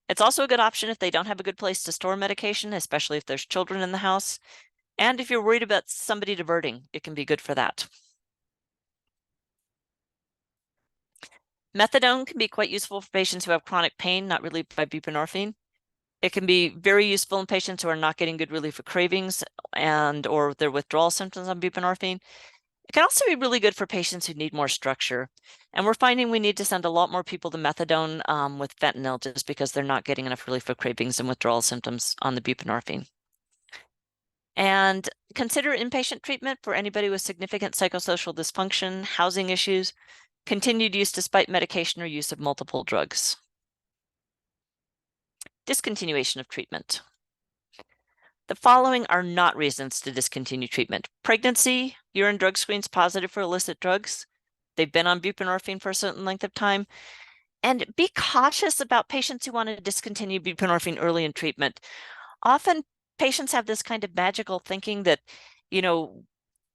It's also a good option if they don't have a good place to store medication, especially if there's children in the house. And if you're worried about somebody diverting, it can be good for that. Methadone can be quite useful for patients who have chronic pain not relieved by buprenorphine. It can be very useful in patients who are not getting good relief of cravings or their withdrawal symptoms on buprenorphine. It can also be really good for patients who need more structure. And we're finding we need to send a lot more people to methadone with fentanyl just because they're not getting enough relief of cravings and withdrawal symptoms on the buprenorphine. And consider inpatient treatment for anybody with significant psychosocial dysfunction, housing issues, continued use despite medication or use of multiple drugs. Discontinuation of treatment. The following are not reasons to discontinue treatment. Pregnancy, urine drug screens positive for illicit drugs. They've been on buprenorphine for a certain length of time. And be cautious about patients who want to discontinue buprenorphine early in treatment. Often patients have this kind of magical thinking that,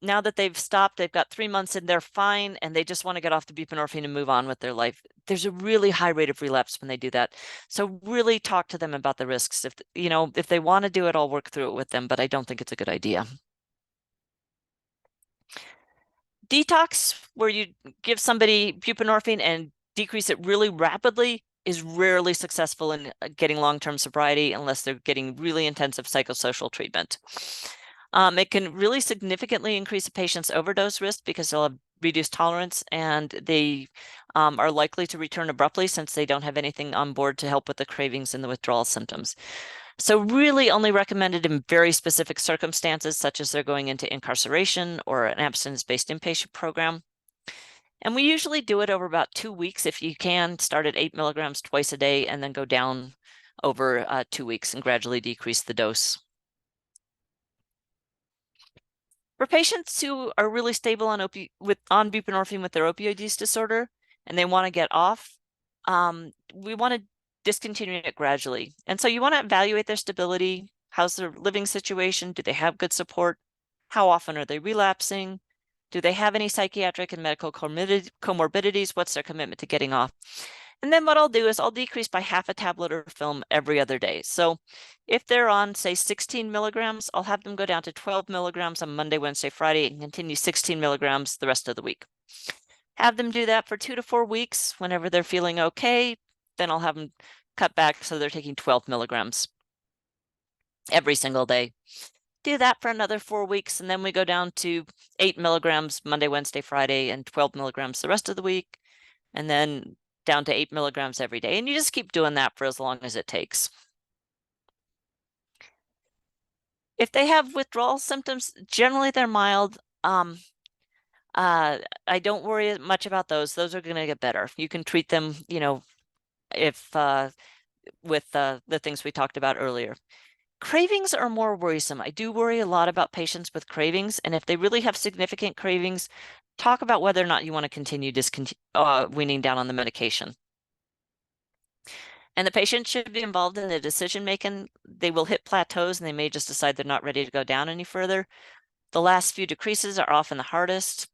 now that they've stopped, they've got 3 months and they're fine and they just want to get off the buprenorphine and move on with their life. There's a really high rate of relapse when they do that. So really talk to them about the risks. If they want to do it, I'll work through it with them, but I don't think it's a good idea. Detox, where you give somebody buprenorphine and decrease it really rapidly, is rarely successful in getting long-term sobriety unless they're getting really intensive psychosocial treatment. It can really significantly increase a patient's overdose risk because they'll have reduced tolerance and they are likely to return abruptly since they don't have anything on board to help with the cravings and the withdrawal symptoms. So really only recommended in very specific circumstances, such as they're going into incarceration or an abstinence-based inpatient program. And we usually do it over about 2 weeks if you can, start at 8 milligrams twice a day and then go down over 2 weeks and gradually decrease the dose. For patients who are really stable on buprenorphine with their opioid use disorder and they want to get off, we want to discontinue it gradually. And so you want to evaluate their stability. How's their living situation? Do they have good support? How often are they relapsing? Do they have any psychiatric and medical comorbidities? What's their commitment to getting off? And then what I'll do is I'll decrease by half a tablet or film every other day. So if they're on, say, 16 milligrams, I'll have them go down to 12 milligrams on Monday, Wednesday, Friday, and continue 16 milligrams the rest of the week. Have them do that for 2 to 4 weeks. Whenever they're feeling okay, then I'll have them cut back so they're taking 12 milligrams every single day. Do that for another 4 weeks, and then we go down to 8 milligrams Monday, Wednesday, Friday, and 12 milligrams the rest of the week, and then down to 8 milligrams every day. And you just keep doing that for as long as it takes. If they have withdrawal symptoms, generally they're mild. I don't worry much about those. Those are going to get better. You can treat them, if with the things we talked about earlier. Cravings are more worrisome. I do worry a lot about patients with cravings, and if they really have significant cravings, talk about whether or not you want to continue weaning down on the medication. And the patient should be involved in the decision making. They will hit plateaus and they may just decide they're not ready to go down any further. The last few decreases are often the hardest.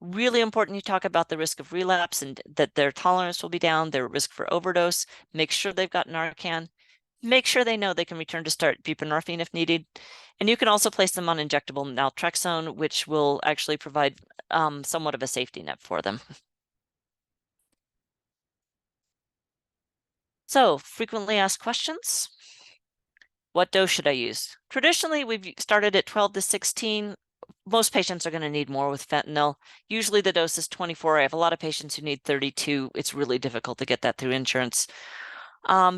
Really important you talk about the risk of relapse and that their tolerance will be down, their risk for overdose. Make sure they've got Narcan. Make sure they know they can return to start buprenorphine if needed. And you can also place them on injectable naltrexone, which will actually provide somewhat of a safety net for them. So, frequently asked questions. What dose should I use? Traditionally, we've started at 12 to 16. Most patients are going to need more with fentanyl. Usually the dose is 24. I have a lot of patients who need 32. It's really difficult to get that through insurance.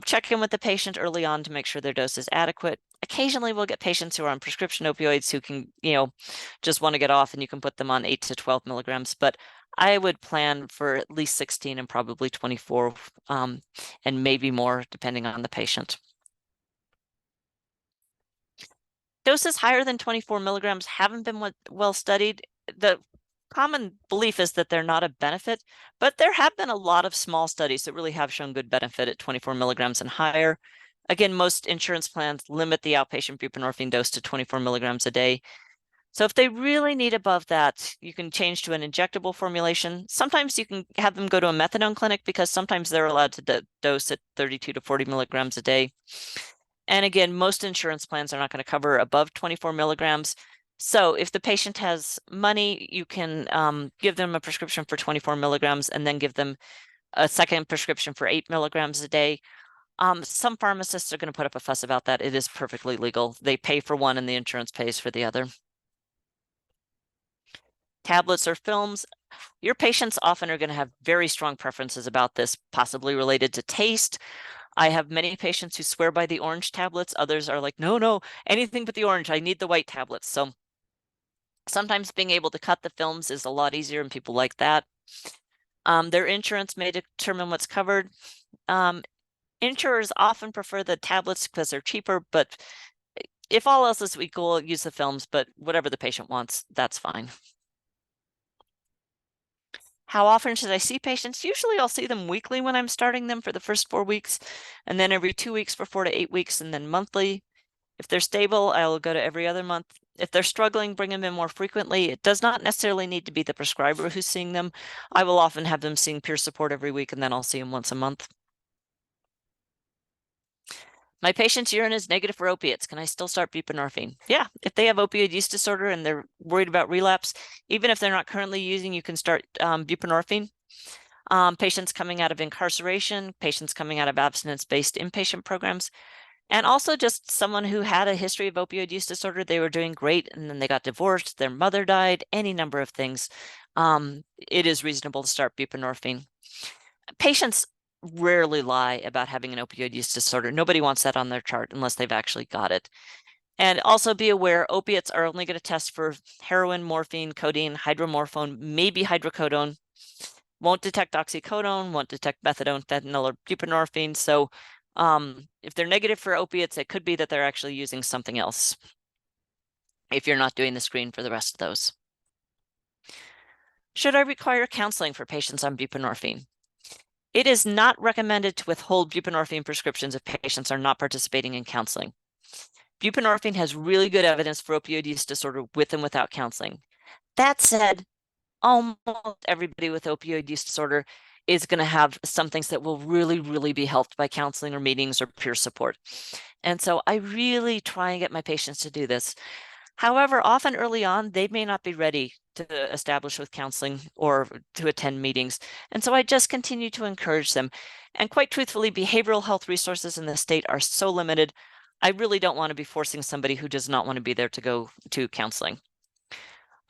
Check in with the patient early on to make sure their dose is adequate. Occasionally we'll get patients who are on prescription opioids who can, just want to get off, and you can put them on 8 to 12 milligrams. But I would plan for at least 16 and probably 24, and maybe more depending on the patient. Doses higher than 24 milligrams haven't been well studied. The common belief is that they're not a benefit, but there have been a lot of small studies that really have shown good benefit at 24 milligrams and higher. Again, most insurance plans limit the outpatient buprenorphine dose to 24 milligrams a day. So if they really need above that, you can change to an injectable formulation. Sometimes you can have them go to a methadone clinic because sometimes they're allowed to dose at 32 to 40 milligrams a day. And again, most insurance plans are not going to cover above 24 milligrams. So if the patient has money, you can give them a prescription for 24 milligrams and then give them a second prescription for 8 milligrams a day. Some pharmacists are going to put up a fuss about that. It is perfectly legal. They pay for one and the insurance pays for the other. Tablets or films, your patients often are going to have very strong preferences about this, possibly related to taste. I have many patients who swear by the orange tablets. Others are like, no, no, anything but the orange. I need the white tablets. So sometimes being able to cut the films is a lot easier and people like that. Their insurance may determine what's covered. Insurers often prefer the tablets because they're cheaper, but if all else is equal, use the films, but whatever the patient wants, that's fine. How often should I see patients? Usually I'll see them weekly when I'm starting them for the first 4 weeks, and then every 2 weeks for 4 to 8 weeks, and then monthly. If they're stable, I'll go to every other month. If they're struggling, bring them in more frequently. It does not necessarily need to be the prescriber who's seeing them. I will often have them seeing peer support every week, and then I'll see them once a month. My patient's urine is negative for opiates. Can I still start buprenorphine? Yeah, if they have opioid use disorder and they're worried about relapse, even if they're not currently using, you can start buprenorphine. Patients coming out of incarceration, patients coming out of abstinence-based inpatient programs, and also just someone who had a history of opioid use disorder. They were doing great, and then they got divorced, their mother died, any number of things. It is reasonable to start buprenorphine. Patients rarely lie about having an opioid use disorder. Nobody wants that on their chart unless they've actually got it. And also be aware, opiates are only going to test for heroin, morphine, codeine, hydromorphone, maybe hydrocodone. Won't detect oxycodone, won't detect methadone, fentanyl, or buprenorphine. So if they're negative for opiates, it could be that they're actually using something else if you're not doing the screen for the rest of those. Should I require counseling for patients on buprenorphine? It is not recommended to withhold buprenorphine prescriptions if patients are not participating in counseling. Buprenorphine has really good evidence for opioid use disorder with and without counseling. That said, almost everybody with opioid use disorder is going to have some things that will really, really be helped by counseling or meetings or peer support. And so I really try and get my patients to do this. However, often early on, they may not be ready to establish with counseling or to attend meetings. And so I just continue to encourage them. And quite truthfully, behavioral health resources in the state are so limited. I really don't want to be forcing somebody who does not want to be there to go to counseling.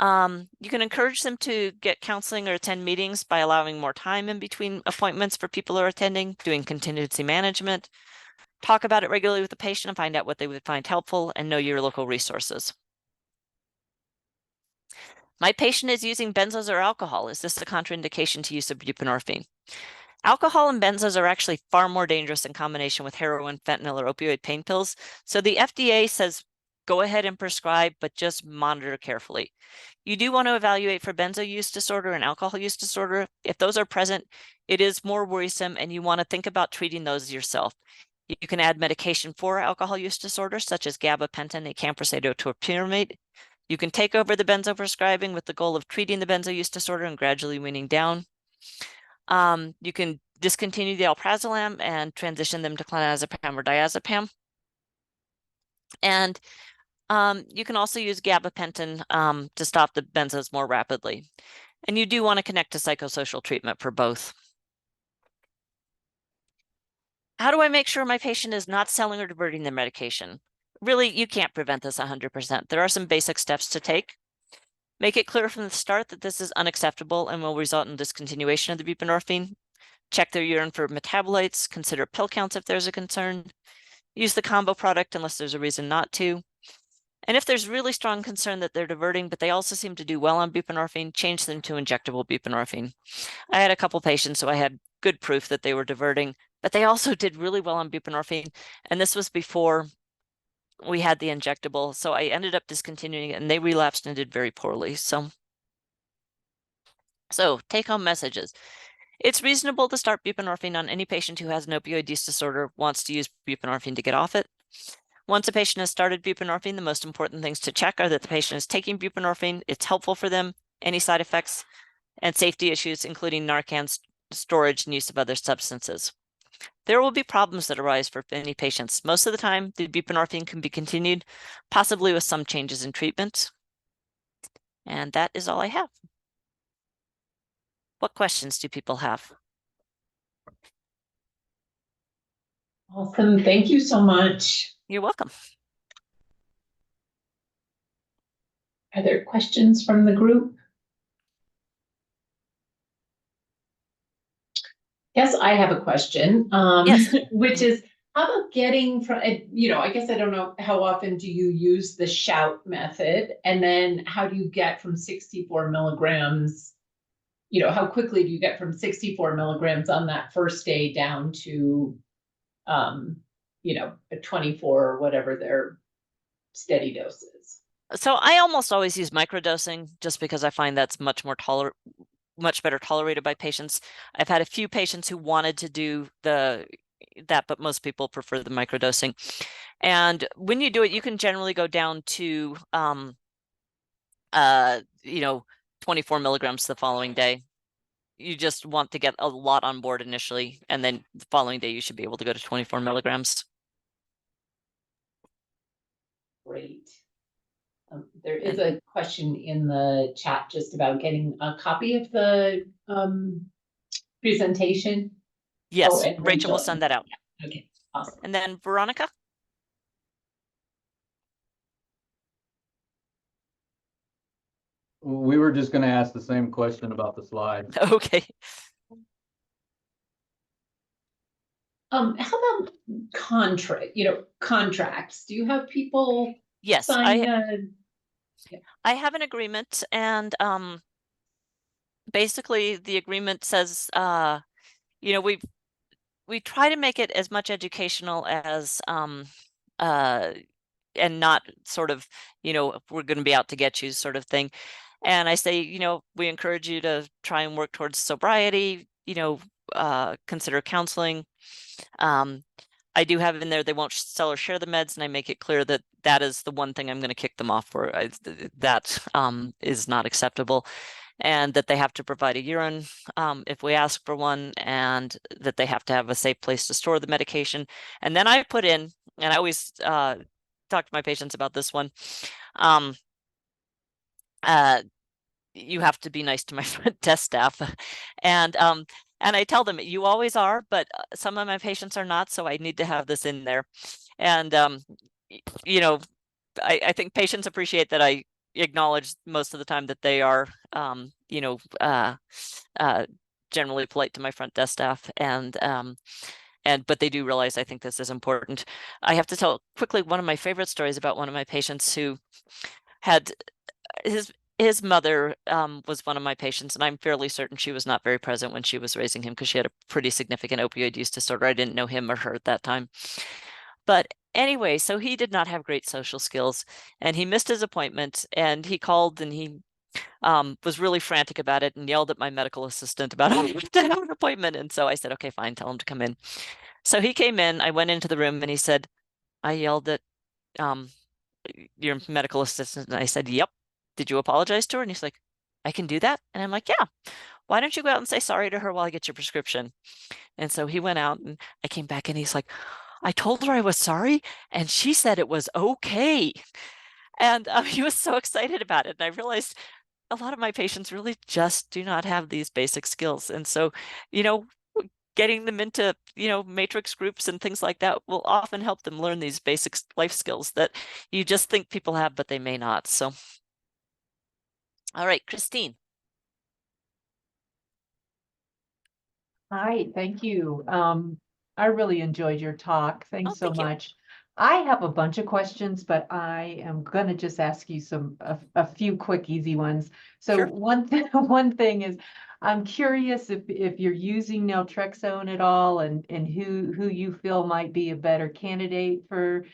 You can encourage them to get counseling or attend meetings by allowing more time in between appointments for people who are attending, doing contingency management, talk about it regularly with the patient and find out what they would find helpful, and know your local resources. My patient is using benzos or alcohol. Is this a contraindication to use of buprenorphine? Alcohol and benzos are actually far more dangerous in combination with heroin, fentanyl, or opioid pain pills. So the FDA says go ahead and prescribe, but just monitor carefully. You do want to evaluate for benzo use disorder and alcohol use disorder. If those are present, it is more worrisome, and you want to think about treating those yourself. You can add medication for alcohol use disorder, such as gabapentin, acamprosate, or topiramate. You can take over the benzo prescribing with the goal of treating the benzo use disorder and gradually weaning down. You can discontinue the alprazolam and transition them to clonazepam or diazepam. And you can also use gabapentin to stop the benzos more rapidly. And you do want to connect to psychosocial treatment for both. How do I make sure my patient is not selling or diverting their medication? Really, you can't prevent this 100%. There are some basic steps to take. Make it clear from the start that this is unacceptable and will result in discontinuation of the buprenorphine. Check their urine for metabolites. Consider pill counts if there's a concern. Use the combo product unless there's a reason not to. And if there's really strong concern that they're diverting, but they also seem to do well on buprenorphine, change them to injectable buprenorphine. I had a couple patients who I had good proof that they were diverting, but they also did really well on buprenorphine. And this was before we had the injectable. So I ended up discontinuing it and they relapsed and did very poorly. So take home messages. It's reasonable to start buprenorphine on any patient who has an opioid use disorder, wants to use buprenorphine to get off it. Once a patient has started buprenorphine, the most important things to check are that the patient is taking buprenorphine, it's helpful for them, any side effects, and safety issues, including Narcan storage and use of other substances. There will be problems that arise for many patients. Most of the time, the buprenorphine can be continued, possibly with some changes in treatment. And that is all I have. What questions do people have? Awesome. Thank you so much. You're welcome. Are there questions from the group? Yes, I have a question, Yes. which is how about getting from, I guess I don't know, how often do you use the shout method? And then how do you get from 64 milligrams, how quickly do you get from 64 milligrams on that first day down to, a 24 or whatever their steady dose is? So I almost always use microdosing just because I find that's much better tolerated by patients. I've had a few patients who wanted to do that, but most people prefer the microdosing. And when you do it, you can generally go down to 24 milligrams the following day. You just want to get a lot on board initially, and then the following day you should be able to go to 24 milligrams. Great. There is a question in the chat just about getting a copy of the presentation. Yes, and Rachel will send that out. Okay, awesome. And then Veronica? We were just going to ask the same question about the slide. Okay. How about contracts? Do you have people Yes, sign I have an agreement, and basically the agreement says we try to make it as much educational as and not sort of we're going to be out to get you sort of thing. And I say we encourage you to try and work towards sobriety, consider counseling. I do have in there they won't sell or share the meds, and I make it clear that that is the one thing I'm going to kick them off for. That is not acceptable, and that they have to provide a urine if we ask for one, and that they have to have a safe place to store the medication. And then I put in, and I always talk to my patients about this one. You have to be nice to my front desk staff, and I tell them you always are, but some of my patients are not, so I need to have this in there. And I think patients appreciate that I acknowledge most of the time that they are generally polite to my front desk staff, but they do realize I think this is important. I have to tell quickly one of my favorite stories about one of my patients who had his mother was one of my patients, and I'm fairly certain she was not very present when she was raising him because she had a pretty significant opioid use disorder. I didn't know him or her at that time. But anyway, so he did not have great social skills, and he missed his appointment, and he called and he was really frantic about it and yelled at my medical assistant about having to have an appointment. And so I said, okay, fine, tell him to come in. So he came in, I went into the room and he said, I yelled at your medical assistant. And I said, yep. Did you apologize to her? And he's like, I can do that. And I'm like, yeah. Why don't you go out and say sorry to her while I get your prescription? And so he went out and I came back and he's like, I told her I was sorry and she said it was okay. And he was so excited about it. And I realized a lot of my patients really just do not have these basic skills. And so, getting them into, matrix groups and things like that will often help them learn these basic life skills that you just think people have, but they may not. So, all right, Christine. Hi, thank you. I really enjoyed your talk. Thanks so Thank you. much. I have a bunch of questions, but I am going to just ask you a few quick, easy ones. So Sure. one thing is, I'm curious if you're using naltrexone at all, and who you feel might be a better candidate for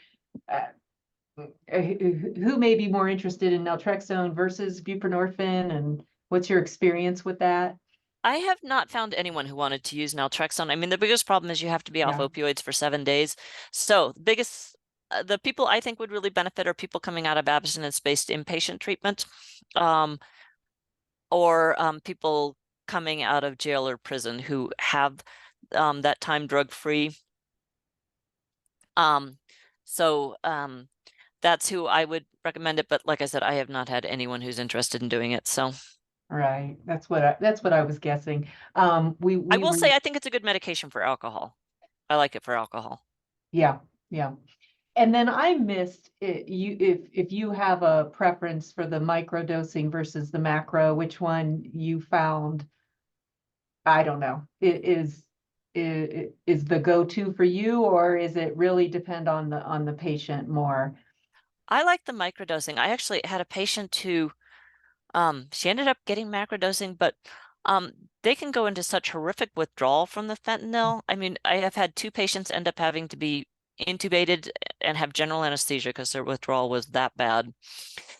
who may be more interested in naltrexone versus buprenorphine, and what's your experience with that? I have not found anyone who wanted to use naltrexone. I mean, the biggest problem is you have to be off Yeah. opioids for 7 days. So the biggest, the people I think would really benefit are people coming out of abstinence-based inpatient treatment, or people coming out of jail or prison who have that time drug-free. So that's who I would recommend it. But like I said, I have not had anyone who's interested in doing it. So Right. That's what I was guessing. We I will say I think it's a good medication for alcohol. I like it for alcohol. yeah, yeah. And then I missed it, if you have a preference for the micro dosing versus the macro, which one you found, I don't know, it is the go-to for you, or is it really depend on the patient more? I like the microdosing. I actually had a patient who she ended up getting macrodosing, but they can go into such horrific withdrawal from the fentanyl. I mean, I have had 2 patients end up having to be intubated and have general anesthesia because their withdrawal was that bad.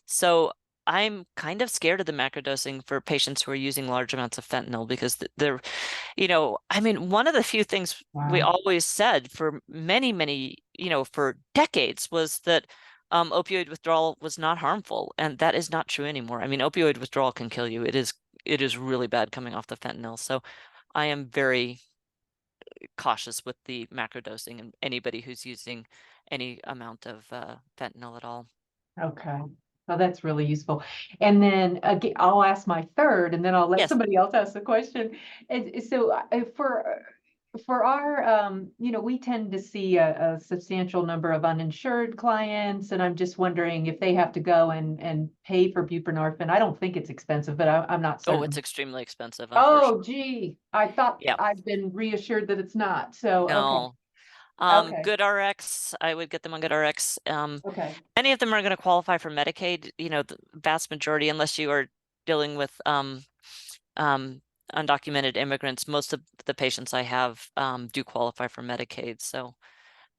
So I'm kind of scared of the macrodosing for patients who are using large amounts of fentanyl because they're, I mean, one of the few things we Wow. always said for many, many, for decades was that opioid withdrawal was not harmful, and that is not true anymore. I mean, opioid withdrawal can kill you. It is really bad coming off the fentanyl. So I am very cautious with the macrodosing and anybody who's using any amount of fentanyl at all. Okay. Well, that's really useful. And then again, I'll ask my third, and then I'll let Yes. somebody else ask the question. And so for our, we tend to see a substantial number of uninsured clients, and I'm just wondering if they have to go and pay for buprenorphine. I don't think it's expensive, but I'm not Oh, certain. it's extremely expensive, Oh, unfortunately. gee, I thought Yeah. I've been reassured that it's not. So, okay, No. okay, GoodRx, I would get them on GoodRx. okay. Any of them are going to qualify for Medicaid, the vast majority, unless you are dealing with undocumented immigrants. Most of the patients I have do qualify for Medicaid. So,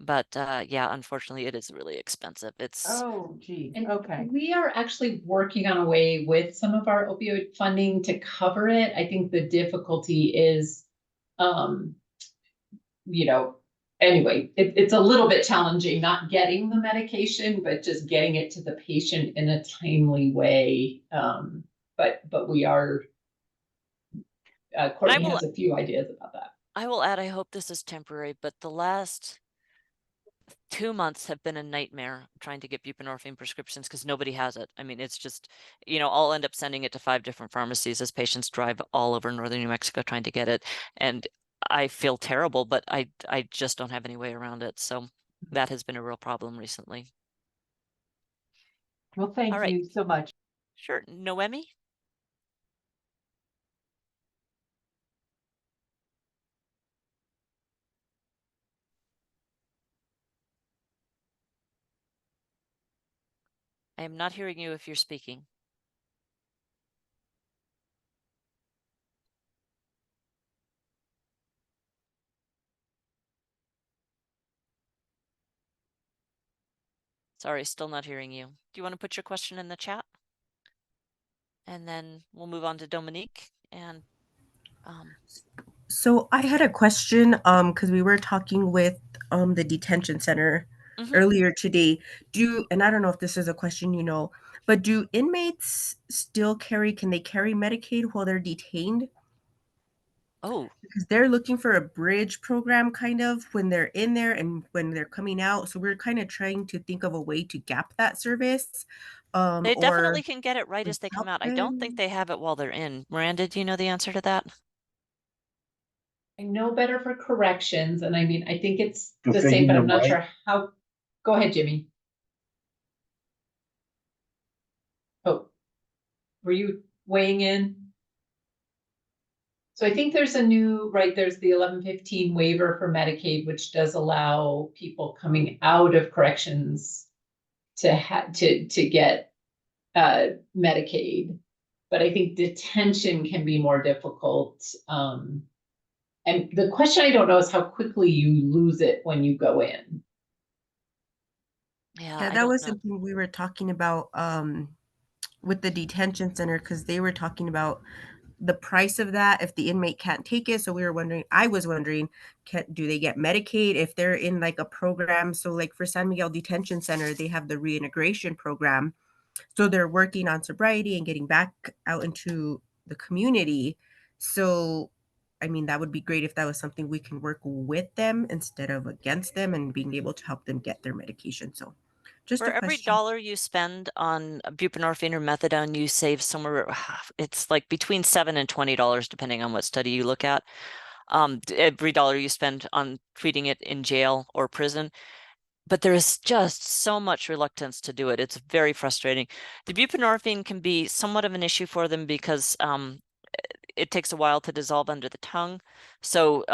but yeah, unfortunately, it is really expensive. It's Oh, gee, And okay. we are actually working on a way with some of our opioid funding to cover it. I think the difficulty is, um, anyway, it's a little bit challenging not getting the medication, but just getting it to the patient in a timely way. But we are, and Courtney has a few ideas about that. I will add, I hope this is temporary, but the last 2 months have been a nightmare trying to get buprenorphine prescriptions because nobody has it. I mean, it's just, I'll end up sending it to 5 different pharmacies as patients drive all over northern New Mexico trying to get it. And I feel terrible, but I just don't have any way around it. So that has been a real problem recently. Well, All thank right. you so much. Sure. Noemi? I am not hearing you if you're speaking. Sorry, still not hearing you. Do you want to put your question in the chat? And then we'll move on to Dominique and So I had a question because we were talking with the detention center earlier today. And I don't know if this is a question but do inmates still can they carry Medicaid while they're detained? Oh, Because they're looking for a bridge program kind of when they're in there and when they're coming out. So we're kind of trying to think of a way to gap that service. they Or definitely can get it right as they come without out. I don't think them. they have it while they're in. Miranda, do you know the answer to that? I know better for corrections, and I mean, I think it's the Okay, same, you but know, I'm not right? sure how. Go ahead, Jimmy. Oh, were you weighing in? So I think there's there's the 1115 waiver for Medicaid, which does allow people coming out of corrections to get Medicaid. But I think detention can be more difficult. And the question I don't know is how quickly you lose it when you go in. Yeah, Yeah, I that don't was know. something we were talking about with the detention center, because they were talking about the price of that if the inmate can't take it. So we were wondering, I was wondering, do they get Medicaid if they're in like a program? So like for San Miguel Detention Center, they have the reintegration program. So they're working on sobriety and getting back out into the community. So I mean, that would be great if that was something we can work with them instead of against them, and being able to help them get their medication. So just For a every question. dollar you spend on buprenorphine or methadone, you save somewhere, it's like between $7 and $20, depending on what study you look at. Every dollar you spend on treating it in jail or prison. But there is just so much reluctance to do it. It's very frustrating. The buprenorphine can be somewhat of an issue for them because it takes a while to dissolve under the tongue. So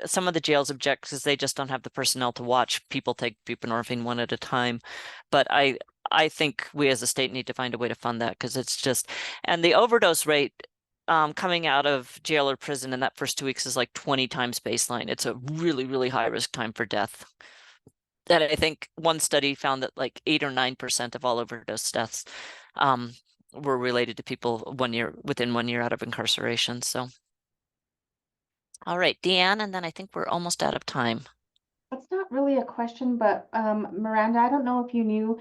some of the jails object because they just don't have the personnel to watch people take buprenorphine one at a time. But I think we as a state need to find a way to fund that, because it's just, and the overdose rate coming out of jail or prison in that first 2 weeks is like 20 times baseline. It's a really, really high risk time for death. And I think one study found that like 8 or 9% of all overdose deaths were related to people within 1 year out of incarceration. So, all right, Deanne, and then I think we're almost out of time. That's not really a question, but Miranda, I don't know if you knew,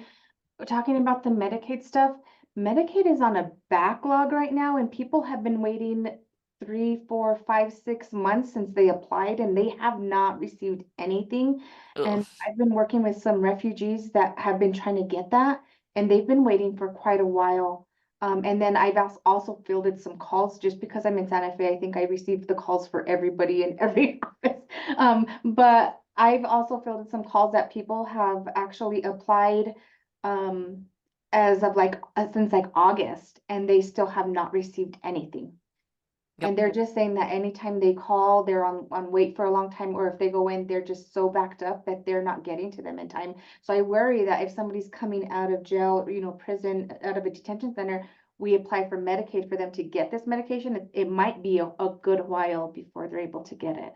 talking about the Medicaid stuff, Medicaid is on a backlog right now, and people have been waiting 3, 4, 5, 6 months since they applied, and they have not received anything. Ugh. And I've been working with some refugees that have been trying to get that, and they've been waiting for quite a while. And then I've also fielded some calls just because I'm in Santa Fe. I think I received the calls for everybody in every office. But I've also fielded some calls that people have actually applied as of like since like August, and they still have not received anything. Yep. And they're just saying that anytime they call, they're on wait for a long time, or if they go in, they're just so backed up that they're not getting to them in time. So I worry that if somebody's coming out of jail, prison, out of a detention center, we apply for Medicaid for them to get this medication, it might be a good while before they're able to get it.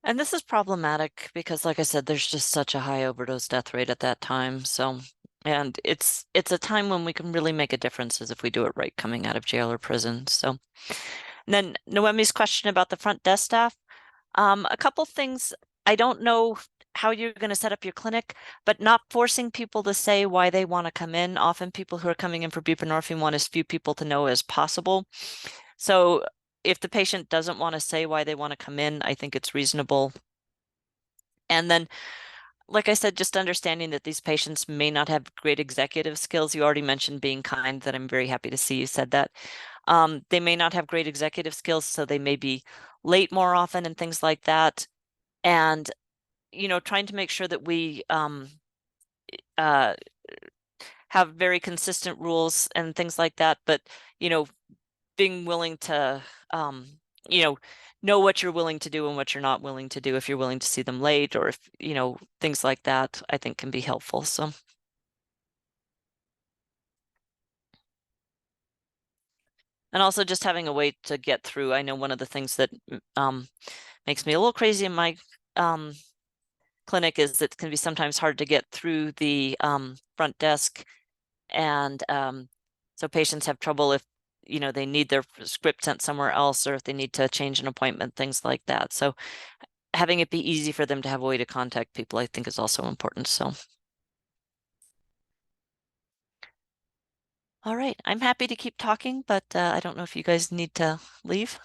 And this is problematic because, like I said, there's just such a high overdose death rate at that time. So, and it's a time when we can really make a difference as if we do it right coming out of jail or prison. So, and then Noemi's question about the front desk staff. A couple things. I don't know how you're going to set up your clinic, but not forcing people to say why they want to come in. Often people who are coming in for buprenorphine want as few people to know as possible. So if the patient doesn't want to say why they want to come in, I think it's reasonable. And then, like I said, just understanding that these patients may not have great executive skills. You already mentioned being kind, that I'm very happy to see you said that. They may not have great executive skills, so they may be late more often and things like that. And, trying to make sure that we have very consistent rules and things like that. But, being willing to, know what you're willing to do and what you're not willing to do. If you're willing to see them late, or if, things like that, I think can be helpful. So. And also just having a way to get through. I know one of the things that makes me a little crazy in my clinic is it can be sometimes hard to get through the front desk. And so patients have trouble if, they need their script sent somewhere else, or if they need to change an appointment, things like that. So having it be easy for them to have a way to contact people, I think, is also important. So. All right, I'm happy to keep talking, but I don't know if you guys need to leave.